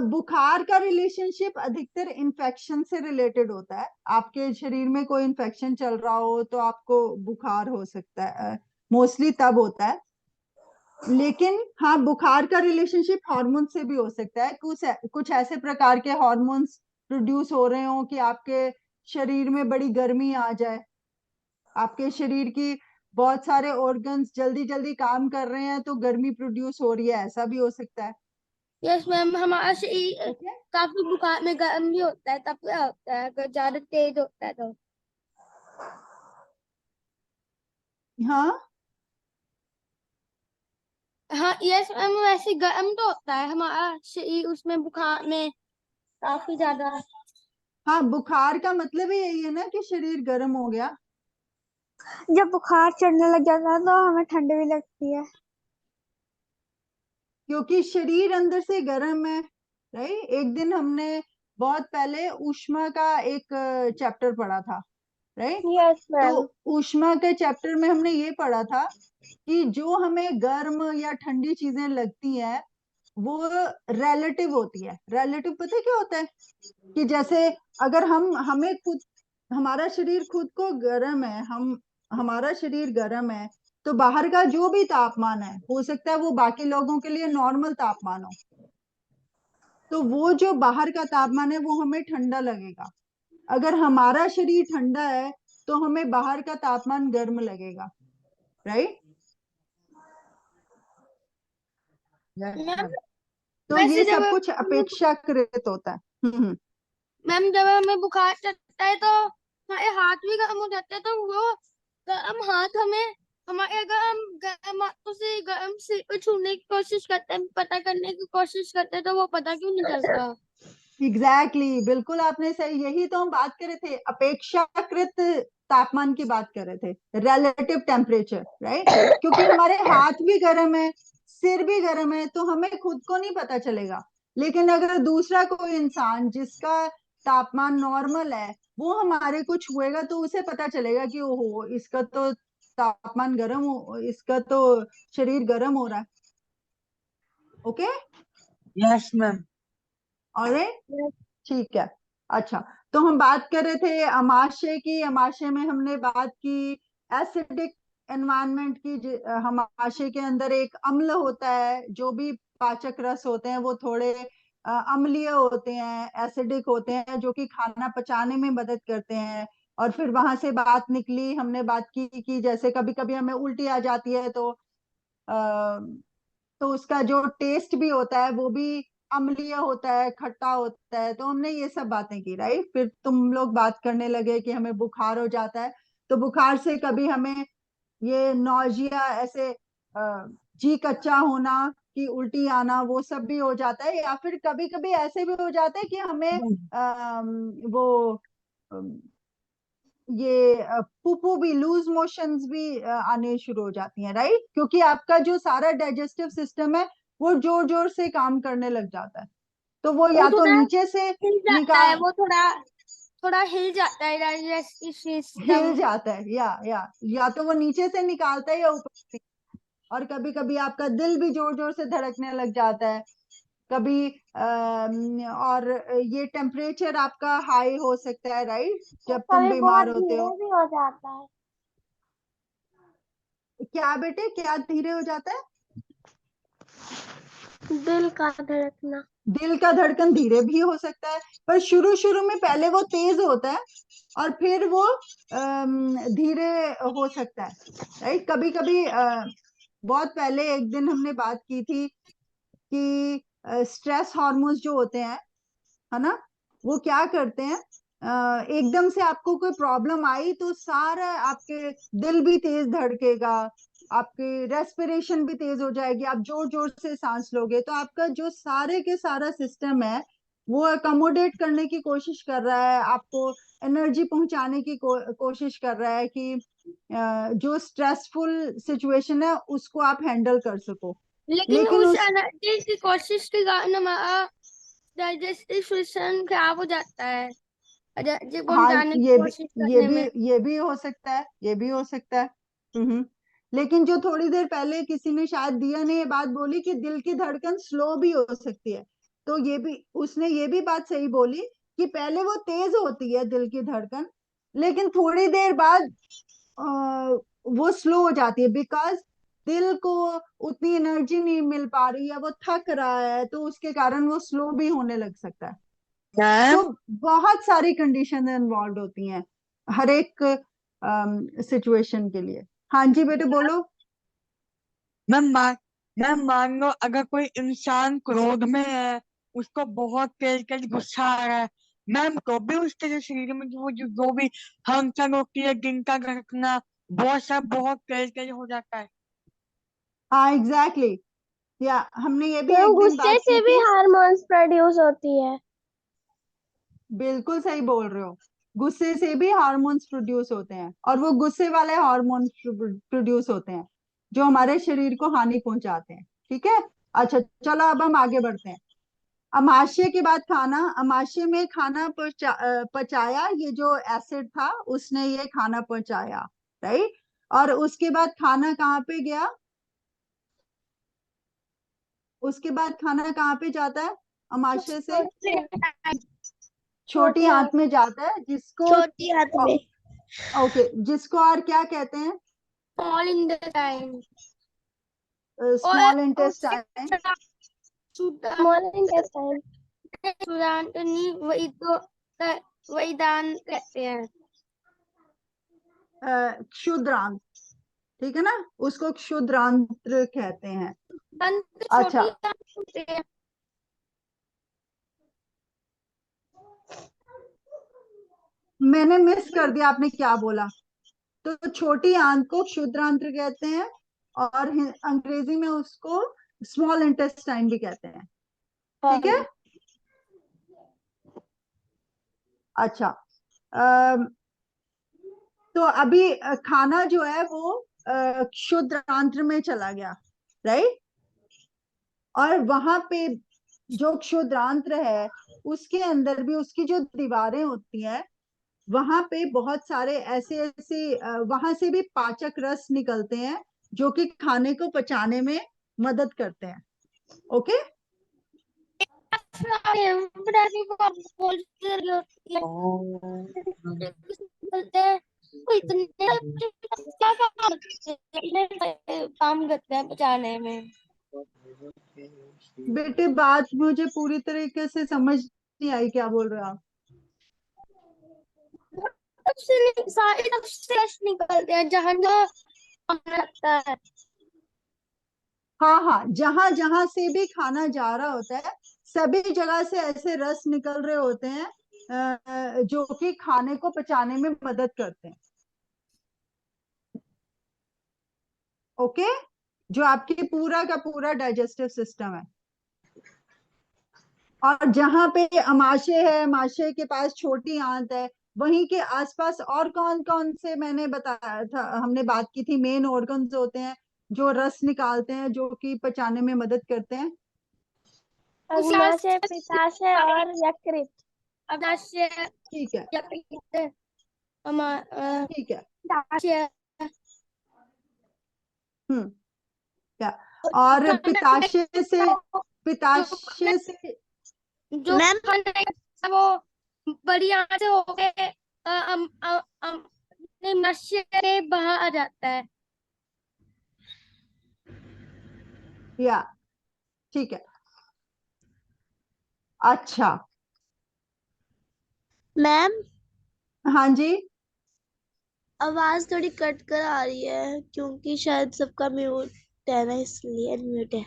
बुखार का रिलेशनशिप अधिकतर इन्फेक्शन से रिलेटेड होता है। आपके शरीर में कोई इन्फेक्शन चल रहा हो तो आपको बुखार हो सकता है, मोस्टली तब होता है। लेकिन हाँ, बुखार का रिलेशनशिप हार्मोन से भी हो सकता है। कुछ ऐसे प्रकार के हार्मोन्स प्रोड्यूस हो रहे हो कि आपके शरीर में बड़ी गर्मी आ जाए, आपके शरीर की बहुत सारे ऑर्गन्स जल्दी जल्दी काम कर रहे हैं तो गर्मी प्रोड्यूस हो रही है, ऐसा भी हो सकता है। यस मैम, हमारा शरीर ओके, काफी बुखार में गर्म भी होता है, तब क्या होता है अगर ज्यादा तेज होता है तो? हाँ, हाँ यस मैम, वैसे गर्म तो होता है हमारा शरीर, उसमें बुखार में काफी ज्यादा। हाँ, बुखार का मतलब ही यही है ना कि शरीर गर्म हो गया। जब बुखार चढ़ने लग जाता है तो हमें ठंड भी लगती है। क्योंकि शरीर अंदर से गर्म है, राइट। एक दिन हमने बहुत पहले ऊष्मा का एक चैप्टर पढ़ा था, राइट। यस तो मैम। ऊष्मा के चैप्टर में हमने ये पढ़ा था कि जो हमें गर्म या ठंडी चीजें लगती है वो रिलेटिव होती है। रिलेटिव पता है क्या होता है? कि जैसे अगर हम हमें खुद हमारा शरीर खुद को गर्म है, हम हमारा शरीर गर्म है, तो बाहर का जो भी तापमान है हो सकता है वो बाकी लोगों के लिए नॉर्मल तापमान हो, तो वो जो बाहर का तापमान है वो हमें ठंडा लगेगा। अगर हमारा शरीर ठंडा है तो हमें बाहर का तापमान गर्म लगेगा, राइट। Yes ma'am ma'am. तो वैसे ये जब सब कुछ अपेक्षाकृत होता है। मैम जब हमें बुखार चढ़ता है तो हमारे हाथ भी गर्म हो जाते हैं, तो वो गर्म हाथ हमें, हमारे अगर हम गर्म हाथों से गर्म सिर पे छूने की कोशिश करते हैं, पता करने की कोशिश करते हैं, तो वो पता क्यों नहीं चलता? एग्जैक्टली, बिल्कुल आपने सही, यही तो हम बात कर रहे थे, अपेक्षाकृत तापमान की बात कर रहे थे, रिलेटिव टेम्परेचर, राइट। क्योंकि हमारे हाथ भी गर्म है, सिर भी गर्म है, तो हमें खुद को नहीं पता चलेगा। लेकिन अगर दूसरा कोई इंसान जिसका तापमान नॉर्मल है वो हमारे को छुएगा तो उसे पता चलेगा कि ओहो, इसका तो तापमान गर्म हो, इसका तो शरीर गर्म हो रहा है। Okay, yes ma'am. ऑलराइट, ठीक है। अच्छा, तो हम बात कर रहे थे अमाशय की। अमाशय में हमने बात की एसिडिक एनवायरनमेंट की। हम अमाशय के अंदर एक अम्ल होता है, जो भी पाचक रस होते हैं वो थोड़े अम्लीय होते हैं, एसिडिक होते हैं, जो कि खाना पचाने में मदद करते हैं। और फिर वहां से बात निकली, हमने बात की कि जैसे कभी कभी हमें उल्टी आ जाती है तो उसका जो टेस्ट भी होता है वो भी अम्लीय होता है, खट्टा होता है। तो हमने ये सब बातें की, राइट। फिर तुम लोग बात करने लगे कि हमें बुखार हो जाता है, तो बुखार से कभी हमें ये नौजिया, ऐसे जी कच्चा होना, कि उल्टी आना, वो सब भी हो जाता है। या फिर कभी कभी ऐसे भी हो जाता है कि हमें वो अम, ये पुपू भी, लूज मोशंस भी आने शुरू हो जाती हैं, राइट। क्योंकि आपका जो सारा डाइजेस्टिव सिस्टम है वो जोर जोर से काम करने लग जाता है, तो वो वो या तो थोड़ा नीचे से हिल जाता है, निकाल वो थोड़ा थोड़ा हिल जाता है डाइजेस्टिव हिल सिस्टम। जाता है, या तो वो नीचे से निकालता है या ऊपर से। और कभी कभी आपका दिल भी जोर जोर से धड़कने लग जाता है कभी। और ये टेम्परेचर आपका हाई हो सकता है, राइट, जब तुम कभी बहुत बीमार होते धीरे हो। भी हो जाता है। क्या बेटे, क्या धीरे हो जाता है? दिल का धड़कना। दिल का धड़कन धीरे भी हो सकता है, पर शुरू शुरू में पहले वो तेज होता है और फिर वो धीरे हो सकता है, राइट। कभी कभी बहुत पहले एक दिन हमने बात की थी कि स्ट्रेस हार्मोन्स जो होते हैं, है ना, वो क्या करते हैं, एकदम से आपको कोई प्रॉब्लम आई तो सारा आपके दिल भी तेज धड़केगा, आपकी रेस्पिरेशन भी तेज हो जाएगी, आप जोर जोर से सांस लोगे, तो आपका जो सारे के सारा सिस्टम है वो अकोमोडेट करने की कोशिश कर रहा है, आपको एनर्जी पहुंचाने की कोशिश कर रहा है कि जो स्ट्रेसफुल सिचुएशन है उसको आप हैंडल कर सको। लेकिन लेकिन उस उस एनर्जी की कोशिश के कारण हमारा डाइजेस्टिव सिस्टम खराब हो जाता है, एनर्जी हाँ, पहुंचाने की ये भी कोशिश ये करने भी में। ये भी हो सकता है, ये भी हो सकता है। लेकिन जो थोड़ी देर पहले किसी ने, शायद दिया ने, ये बात बोली कि दिल की धड़कन स्लो भी हो सकती है, तो ये भी उसने ये भी बात सही बोली कि पहले वो तेज होती है दिल की धड़कन, लेकिन थोड़ी देर बाद अ, वो स्लो हो जाती है, बिकॉज दिल को उतनी एनर्जी नहीं मिल पा रही है, वो थक रहा है, तो उसके कारण वो स्लो भी होने लग सकता है। तो मैम बहुत सारी कंडीशन इन्वॉल्व होती हैं हर एक सिचुएशन के लिए। हाँ जी बेटे, बोलो। मैम मान मैम मान लो अगर कोई इंसान क्रोध में है, उसको बहुत तेज तेज गुस्सा आ रहा है मैम, तो भी उसके जो शरीर में जो भी हलचल होती है, दिन का धड़कना, वो सब बहुत तेज तेज हो जाता है। हाँ एग्जैक्टली, या हमने ये भी तो एक दिन गुस्से बात से की भी थी। हार्मोन्स प्रोड्यूस होती है। बिल्कुल सही बोल रहे हो, गुस्से से भी हार्मोन्स प्रोड्यूस होते हैं, और वो गुस्से वाले हार्मोन्स प्रोड्यूस होते हैं जो हमारे शरीर को हानि पहुंचाते हैं। ठीक है, अच्छा चलो अब हम आगे बढ़ते हैं। अमाशय के बाद खाना, अमाशय में खाना पचाया, ये जो एसिड था उसने ये खाना पहुंचाया, राइट। और उसके बाद खाना कहाँ पे गया, उसके बाद खाना कहाँ पे जाता है अमाशय से? छोटी आंत में जाता है, जिसको छोटी हाथ में। ओके, जिसको और क्या कहते हैं? All in the time. Small और इंटेस्टाइन। Small intestine. सुदांत नहीं, वही दान कहते हैं। क्षुद्रांत, ठीक है ना, उसको क्षुद्रांत्र कहते हैं। अंत अच्छा, छोटी दान होते हैं। मैंने मिस कर दिया, आपने क्या बोला? तो छोटी आंत को क्षुद्रांत्र कहते हैं, और अंग्रेजी में उसको स्मॉल इंटेस्टाइन भी कहते हैं। ठीक है, अच्छा। अम, तो अभी खाना जो है वो क्षुद्रांत्र में चला गया, राइट। और वहां पे जो क्षुद्रांत्र है उसके अंदर भी उसकी जो दीवारें होती हैं, वहां पे बहुत सारे ऐसे ऐसे वहां से भी पाचक रस निकलते हैं जो कि खाने को पचाने में मदद करते हैं। ओके, पटाखे को आप बोलते बोलते हैं, वो इतने क्या काम करते हैं बचाने में। बेटे बात मुझे पूरी तरीके से समझ नहीं आई, क्या बोल रहे हो आप? सारे तब से रस निकलते हैं जहाँ जहाँ खाना लगता है। हाँ हाँ, जहां जहां से भी खाना जा रहा होता है सभी जगह से ऐसे रस निकल रहे होते हैं जो कि खाने को पचाने में मदद करते हैं। ओके, जो आपके पूरा का पूरा डाइजेस्टिव सिस्टम है। और जहां पे अमाशय है, अमाशय के पास छोटी आंत है, वहीं के आसपास और कौन कौन से मैंने बताया था, हमने बात की थी मेन ऑर्गन्स होते हैं जो रस निकालते हैं जो कि पचाने में मदद करते हैं। अग्नाशय, पित्ताशय और यकृत। अग्नाशय, ठीक है, यकृत, ठीक है। पित्ताशय। क्या, और पिताशय से जो मैम खाना है वो बड़ी आंच से हो गए अपने मनुष्य के बाहर आ जाता है। या ठीक है, अच्छा। मैम हाँ जी, आवाज थोड़ी कट कर आ रही है क्योंकि शायद सबका म्यूट है ना, इसलिए म्यूट है।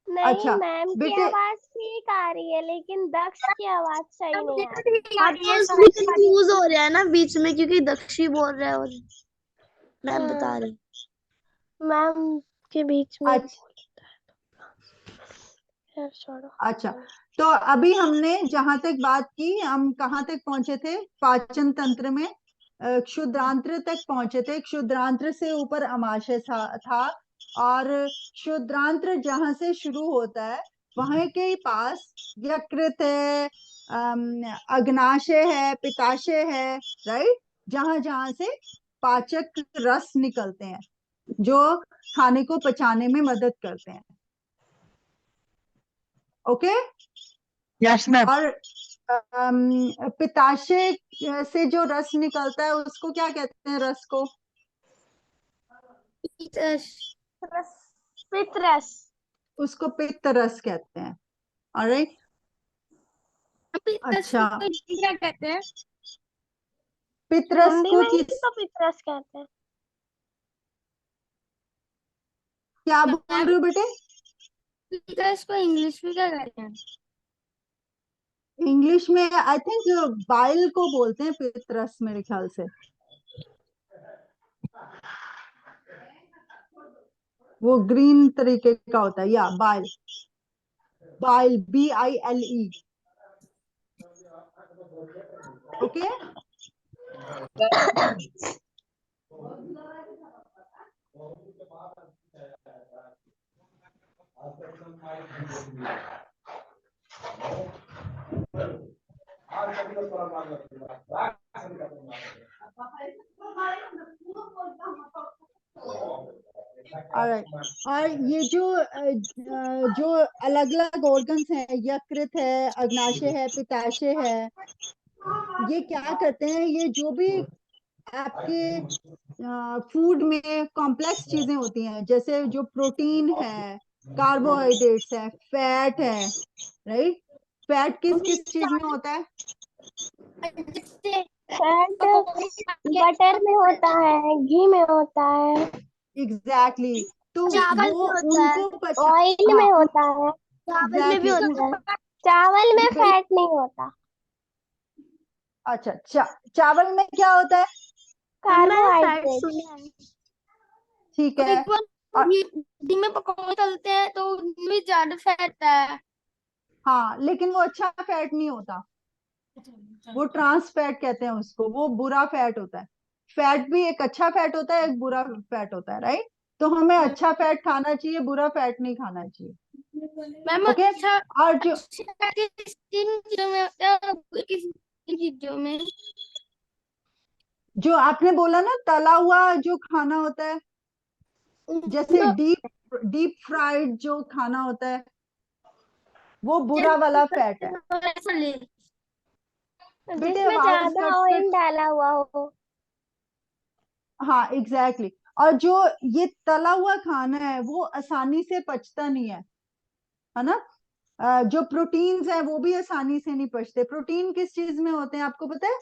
नहीं अच्छा मैम की बेटे, आवाज ठीक आ रही है लेकिन दक्ष की आवाज सही नहीं आ रही। ठीक आ आप रही तो है उसमें कंफ्यूज हो रहा है ना बीच में, क्योंकि दक्षी बोल रहा है और मैम बता रहे हैं। मैम के बीच में अच्छा यार छोड़ो। अच्छा। तो अभी हमने जहां तक बात की, हम कहाँ तक पहुंचे थे? पाचन तंत्र में क्षुद्रांत्र तक पहुंचे थे, क्षुद्रांत्र से ऊपर अमाशय था। और क्षुद्रांत्र जहां से शुरू होता है वहां के ही पास यकृत है, अग्नाशय है, पित्ताशय है, राइट, जहां जहां से पाचक रस निकलते हैं जो खाने को पचाने में मदद करते हैं। Okay, yes ma'am. और पित्ताशय से जो रस निकलता है उसको क्या कहते हैं, रस को? रस, पितरस। उसको पित्त रस कहते हैं। ऑलराइट, अच्छा। क्या कहते हैं? पित्त रस हिंदी को में किस, इसी को पितरस कहते हैं। क्या बोल रहे हो बेटे? इसको इंग्लिश में क्या कहते हैं? इंग्लिश में आई थिंक बाइल को बोलते हैं पित्त रस, मेरे ख्याल से। वो ग्रीन तरीके का होता है, या bile, bile, BILE। Okay. Alright. और ये जो अलग अलग ऑर्गन्स हैं, यकृत है, अग्नाशय है, पित्ताशय है, ये क्या करते हैं, ये जो भी आपके फूड में कॉम्प्लेक्स चीजें होती हैं, जैसे जो प्रोटीन है, कार्बोहाइड्रेट्स है, फैट है, राइट। फैट किस किस चीज में होता है? जैसे फैट पकौड़े खा के बटर में होता है, घी में होता है, एग्जैक्टली exactly. तो चावल वो में होता है, उनको पचा, ऑयल में हाँ, होता है, चावल में भी एग्जैक्टली होता है। चावल में फैट नहीं होता, अच्छा, चावल में क्या होता है? कार्बोहाइड्रेट। ठीक कभी है। और घी में पकौड़े तलते हैं तो उनमें ज्यादा फैट है। हाँ, लेकिन वो अच्छा फैट नहीं होता, वो ट्रांस फैट कहते हैं उसको, वो बुरा फैट होता है। फैट भी एक अच्छा फैट होता है, एक बुरा फैट होता है, राइट। तो हमें अच्छा फैट खाना चाहिए, बुरा फैट नहीं खाना चाहिए। Ma'am okay. अच्छा, और जो अच्छा किस किन चीजों में होता है और किस किन चीजों में? जो आपने बोला ना, तला हुआ जो खाना होता है, जैसे डीप डीप फ्राइड जो खाना होता है, वो बुरा वाला फैट है बेटे। जिसमें आवाज ज्यादा कट ऑयल कट, डाला हुआ हो। हाँ एग्जैक्टली exactly. और जो ये तला हुआ खाना है वो आसानी से पचता नहीं है ना। जो प्रोटीन्स है वो भी आसानी से नहीं पचते। प्रोटीन किस चीज में होते हैं आपको पता है?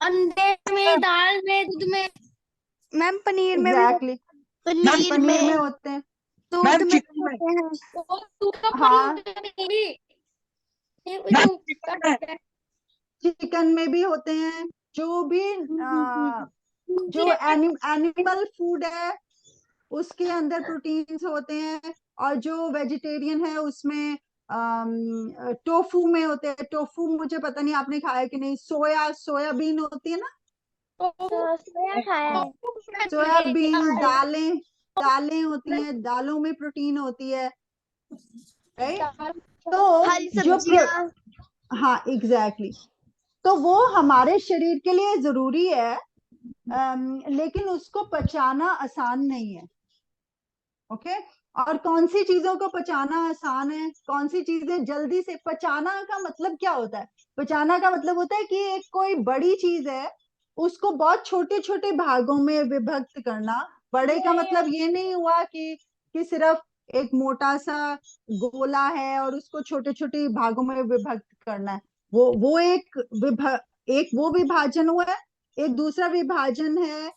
अंडे में, दाल में, दूध में। मैम पनीर में भी exactly exactly. Ma'am paneer paneer में में, होते हैं। दूध मैम में चिकन में, होते हैं। वो दूध का पानी हाँ, होता है। ये मैम जो चिकन में, चिकन में भी होते हैं। जो भी जो एनिमल फूड है उसके अंदर प्रोटीन्स होते हैं। और जो वेजिटेरियन है उसमें टोफू में होते हैं। टोफू मुझे पता नहीं आपने खाया है कि नहीं। सोयाबीन होती है ना, तो सोया खाया है। सोयाबीन, दालें, दालें होती हैं, दालों में प्रोटीन होती है, राइट। तो हरी जो सब्जियां। हाँ एग्जैक्टली exactly. तो वो हमारे शरीर के लिए जरूरी है, लेकिन उसको पचाना आसान नहीं है। ओके। और कौन सी चीजों को पचाना आसान है, कौन सी चीजें जल्दी से पचाना का मतलब क्या होता है? पचाना का मतलब होता है कि एक कोई बड़ी चीज है उसको बहुत छोटे छोटे भागों में विभक्त करना। बड़े का मतलब ये नहीं हुआ कि सिर्फ एक मोटा सा गोला है और उसको छोटे छोटे भागों में विभक्त करना है। वो एक वो विभाजन हुआ है। एक दूसरा विभाजन है,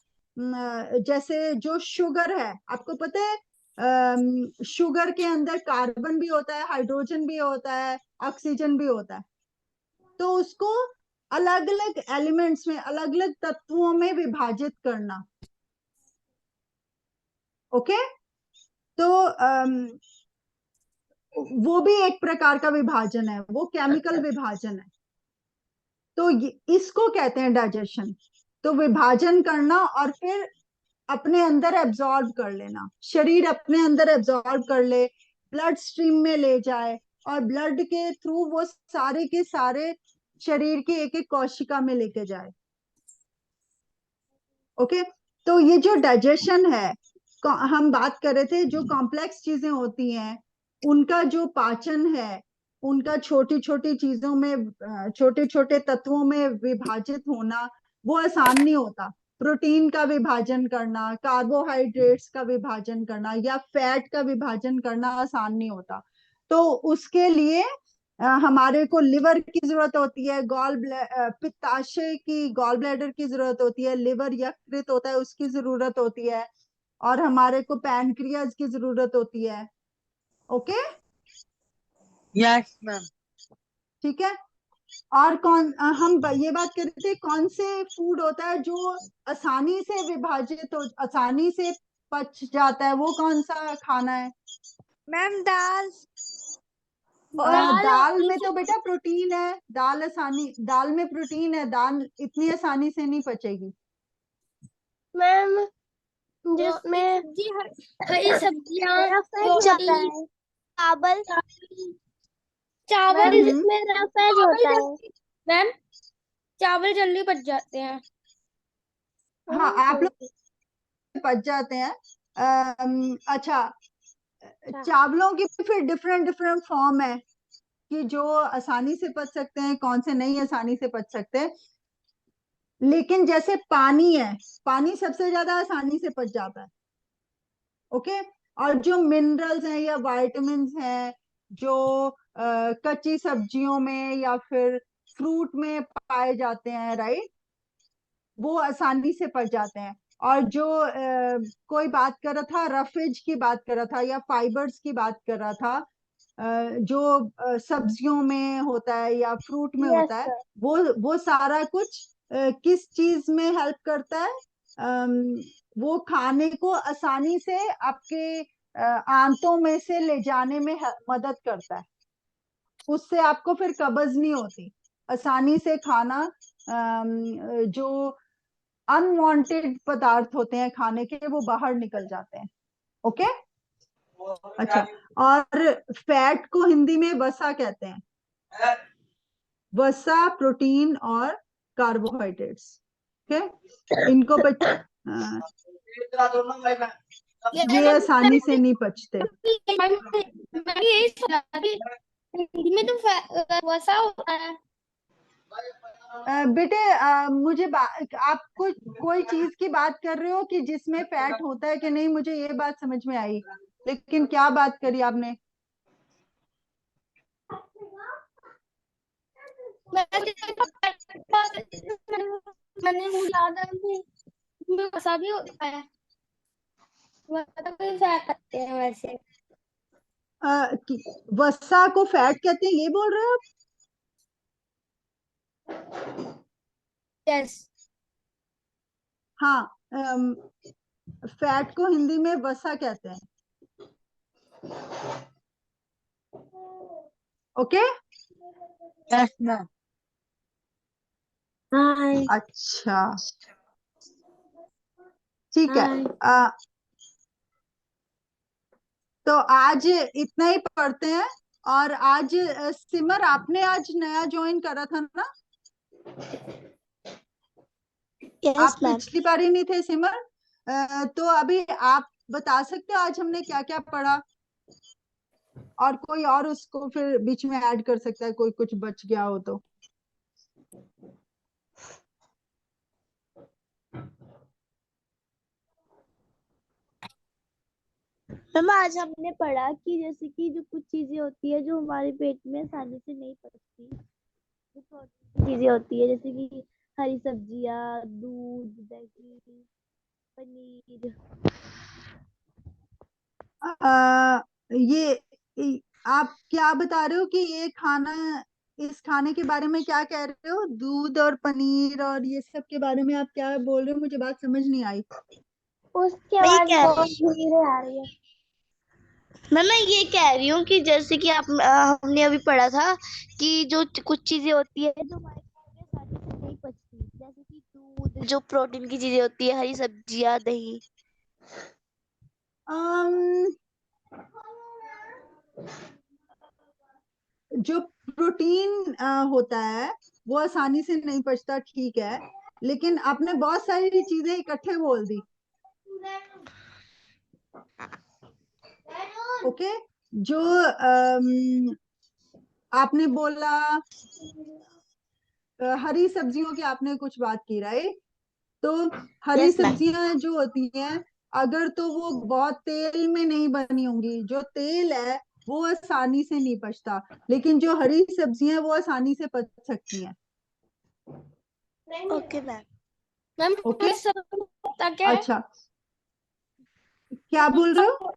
जैसे जो शुगर है, आपको पता है शुगर के अंदर कार्बन भी होता है, हाइड्रोजन भी होता है, ऑक्सीजन भी होता है। तो उसको अलग अलग एलिमेंट्स में, अलग अलग तत्वों में विभाजित करना। ओके। तो वो भी एक प्रकार का विभाजन है, वो केमिकल विभाजन है। तो इसको कहते हैं डाइजेशन। तो विभाजन करना और फिर अपने अंदर एब्जॉर्ब कर लेना, शरीर अपने अंदर एब्जॉर्ब कर ले, ब्लड स्ट्रीम में ले जाए और ब्लड के थ्रू वो सारे के सारे शरीर की एक एक कोशिका में लेके जाए। ओके। तो ये जो डाइजेशन है, हम बात कर रहे थे, जो कॉम्प्लेक्स चीजें होती हैं उनका जो पाचन है, उनका छोटी छोटी चीजों में, छोटे छोटे तत्वों में विभाजित होना वो आसान नहीं होता। प्रोटीन का विभाजन करना, कार्बोहाइड्रेट्स का विभाजन करना या फैट का विभाजन करना आसान नहीं होता। तो उसके लिए हमारे को लिवर की जरूरत होती है, पित्ताशय की, गॉल ब्लैडर की जरूरत होती है, लिवर यकृत होता है उसकी जरूरत होती है, और हमारे को पैनक्रियाज की जरूरत होती है। ओके। Yes ma'am. ठीक है। और हम ये बात कर रहे थे कौन से फूड होता है जो आसानी से विभाजित हो, आसानी से पच जाता है, वो कौन सा खाना है? मैम दाल। दाल में तो बेटा प्रोटीन है, दाल में प्रोटीन है, दाल इतनी आसानी से नहीं पचेगी। मैम जिसमें हरी सब्जियां, मेरा फैट रोटी, जाता है। चावल चावल हम्म। मेरा फैट होता है। मैम चावल जल्दी पच जाते हैं। हाँ, आप लोग पच जाते हैं। अच्छा, चावलों की फिर डिफरेंट डिफरेंट फॉर्म है कि जो आसानी से पच सकते हैं, कौन से नहीं आसानी से पच सकते। लेकिन जैसे पानी है, पानी सबसे ज्यादा आसानी से पच जाता है। ओके। और जो मिनरल्स हैं या विटामिन्स हैं जो कच्ची सब्जियों में या फिर फ्रूट में पाए जाते हैं, राइट, वो आसानी से पच जाते हैं। और जो कोई बात कर रहा था, रफेज की बात कर रहा था या फाइबर्स की बात कर रहा था, जो सब्जियों में होता है या फ्रूट में यस होता है, सर। वो सारा कुछ किस चीज में हेल्प करता है? वो खाने को आसानी से आपके आंतों में से ले जाने में मदद करता है। उससे आपको फिर कब्ज नहीं होती। आसानी से खाना, जो अनवांटेड पदार्थ होते हैं खाने के, वो बाहर निकल जाते हैं। ओके। अच्छा, और फैट को हिंदी में वसा कहते हैं। वसा प्रोटीन और कार्बोहाइड्रेट्स। ओके, इनको ये आसानी से नहीं पचते। मैं यही सुना कि हिंदी में तो वसा होता है। बेटे, मुझे आप कोई चीज की बात कर रहे हो कि जिसमें फैट होता है कि नहीं, मुझे ये बात समझ में आई, लेकिन क्या बात करी आपने? मैंने मुझे याद है कि इसमें वसा भी होता है। वसा भी फ्राई करते हैं वैसे। वसा को फैट कहते हैं, ये बोल रहे हो आप? यस। हाँ, फैट को हिंदी में वसा कहते हैं। ओके। Yes ma'am. अच्छा, ठीक है। तो आज इतना ही पढ़ते हैं। और आज सिमर, आपने आज नया ज्वाइन करा था ना? आप मैम। पिछली बार ही नहीं थे सिमर? तो अभी आप बता सकते हो आज हमने क्या क्या पढ़ा? और कोई और उसको फिर बीच में ऐड कर सकता है, कोई कुछ बच गया हो तो। मैम आज हमने पढ़ा कि जैसे कि जो कुछ चीजें होती है जो हमारे पेट में आसानी से नहीं पचती, जो प्रोटीन की चीजें होती है जैसे कि हरी सब्जियां, दूध, दही, पनीर। आप क्या बता रहे हो कि ये खाना, इस खाने के बारे में क्या कह रहे हो? दूध और पनीर और ये सब के बारे में आप क्या बोल रहे हो? मुझे बात समझ नहीं आई। उसकी आवाज बहुत धीरे आ रही है। मैं ये कह रही हूँ कि जैसे कि हमने अभी पढ़ा था कि जो कुछ चीजें होती है जो हमारे पेट में आसानी से नहीं पचती, जैसे कि दूध, जो प्रोटीन की चीजें होती है, हरी सब्जियां, दही। अम्म जो प्रोटीन होता है वो आसानी से नहीं पचता, ठीक है, लेकिन आपने बहुत सारी चीजें इकट्ठे बोल दी। ओके। जो आपने बोला, हरी सब्जियों की आपने कुछ बात की, राइट? तो हरी यस मैम। सब्जियां जो होती हैं, अगर तो वो बहुत तेल में नहीं बनी होंगी, जो तेल है वो आसानी से नहीं पचता, लेकिन जो हरी सब्जियां हैं वो आसानी से पच सकती हैं। Okay ma'am. Ma'am okay. सब होता क्या है? अच्छा, क्या बोल रहे हो?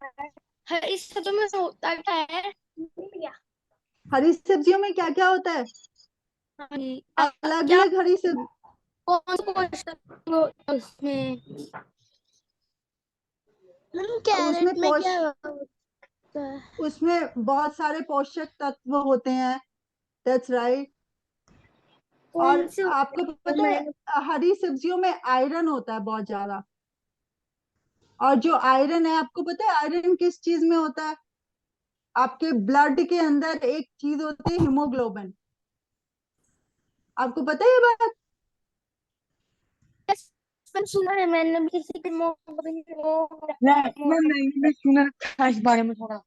हरी सब्जियों में होता क्या है? हरी सब्जियों में क्या क्या होता है? अलग क्या अलग हरी सब्जी। कौन सा पोषक होता है उसमें? मैम उसमें कैरेट में क्या होता है? उसमें बहुत सारे पोषक तत्व होते हैं। That's right. और कौन से आपको पता है हरी सब्जियों में आयरन होता है बहुत ज्यादा। और जो आयरन है, आपको पता है आयरन किस चीज में होता है? आपके ब्लड के अंदर एक चीज होती है हीमोग्लोबिन। आपको पता है ये बात? मैंने सुना है, मैंने भी किसी के मैंने भी सुना था इस बारे में थोड़ा।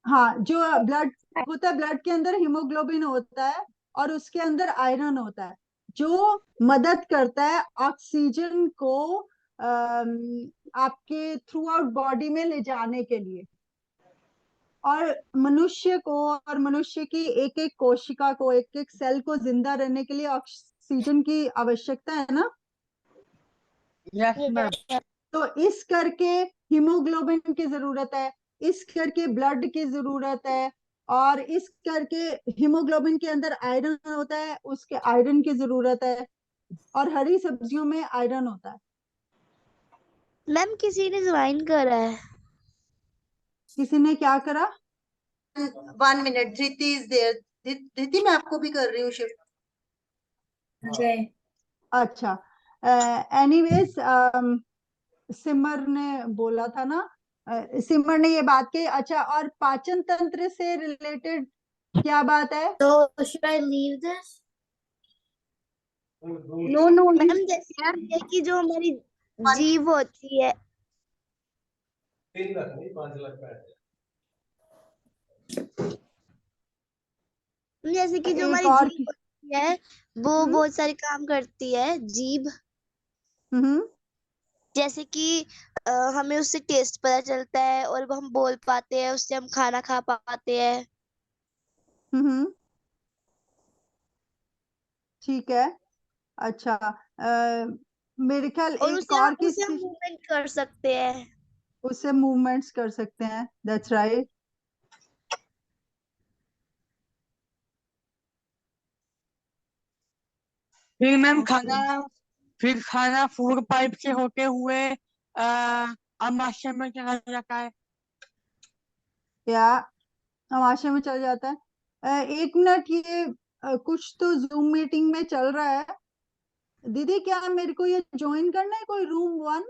हाँ, जो ब्लड होता है, ब्लड के अंदर हीमोग्लोबिन होता है और उसके अंदर आयरन होता है, जो मदद करता है ऑक्सीजन को आपके थ्रू आउट बॉडी में ले जाने के लिए। और मनुष्य को और मनुष्य की एक एक कोशिका को, एक एक सेल को जिंदा रहने के लिए ऑक्सीजन की आवश्यकता है ना। Yes ma'am. तो इस करके हीमोग्लोबिन की जरूरत है, इस करके ब्लड की जरूरत है, और इस करके हीमोग्लोबिन के अंदर आयरन होता है, उसके आयरन की जरूरत है। और हरी सब्जियों में आयरन होता है। मैम किसी ने ज्वाइन करा है। किसी ने क्या करा? 1 मिनट, धृति इज देयर। धृति, मैं आपको भी कर रही हूँ शिफ्ट। अच्छा, एनीवेज, सिमर ने बोला था ना, सिमर ने ये बात कही। अच्छा, और पाचन तंत्र से रिलेटेड क्या बात है? तो should I leave this? No no, ma'am जैसे कि जो हमारी जीभ होती है, जैसे कि जो एक हमारी और जीभ होती है वो बहुत सारे काम करती है जीभ। हम्म जैसे कि हमें उससे टेस्ट पता चलता है और वो हम बोल पाते हैं, उससे हम खाना खा पाते हैं। हम्म ठीक है। अच्छा, मेरे ख्याल और एक और उसे हम किसी मूवमेंट कर सकते हैं। उससे मूवमेंट्स कर सकते हैं। That's right. फिर मैम खाना फूड पाइप से होते हुए आमाशय में चला जाता है। या आमाशय में चल जाता है। 1 मिनट, ये कुछ तो जूम मीटिंग में चल रहा है। दीदी, क्या मेरे को ये ज्वाइन करना है कोई रूम 1?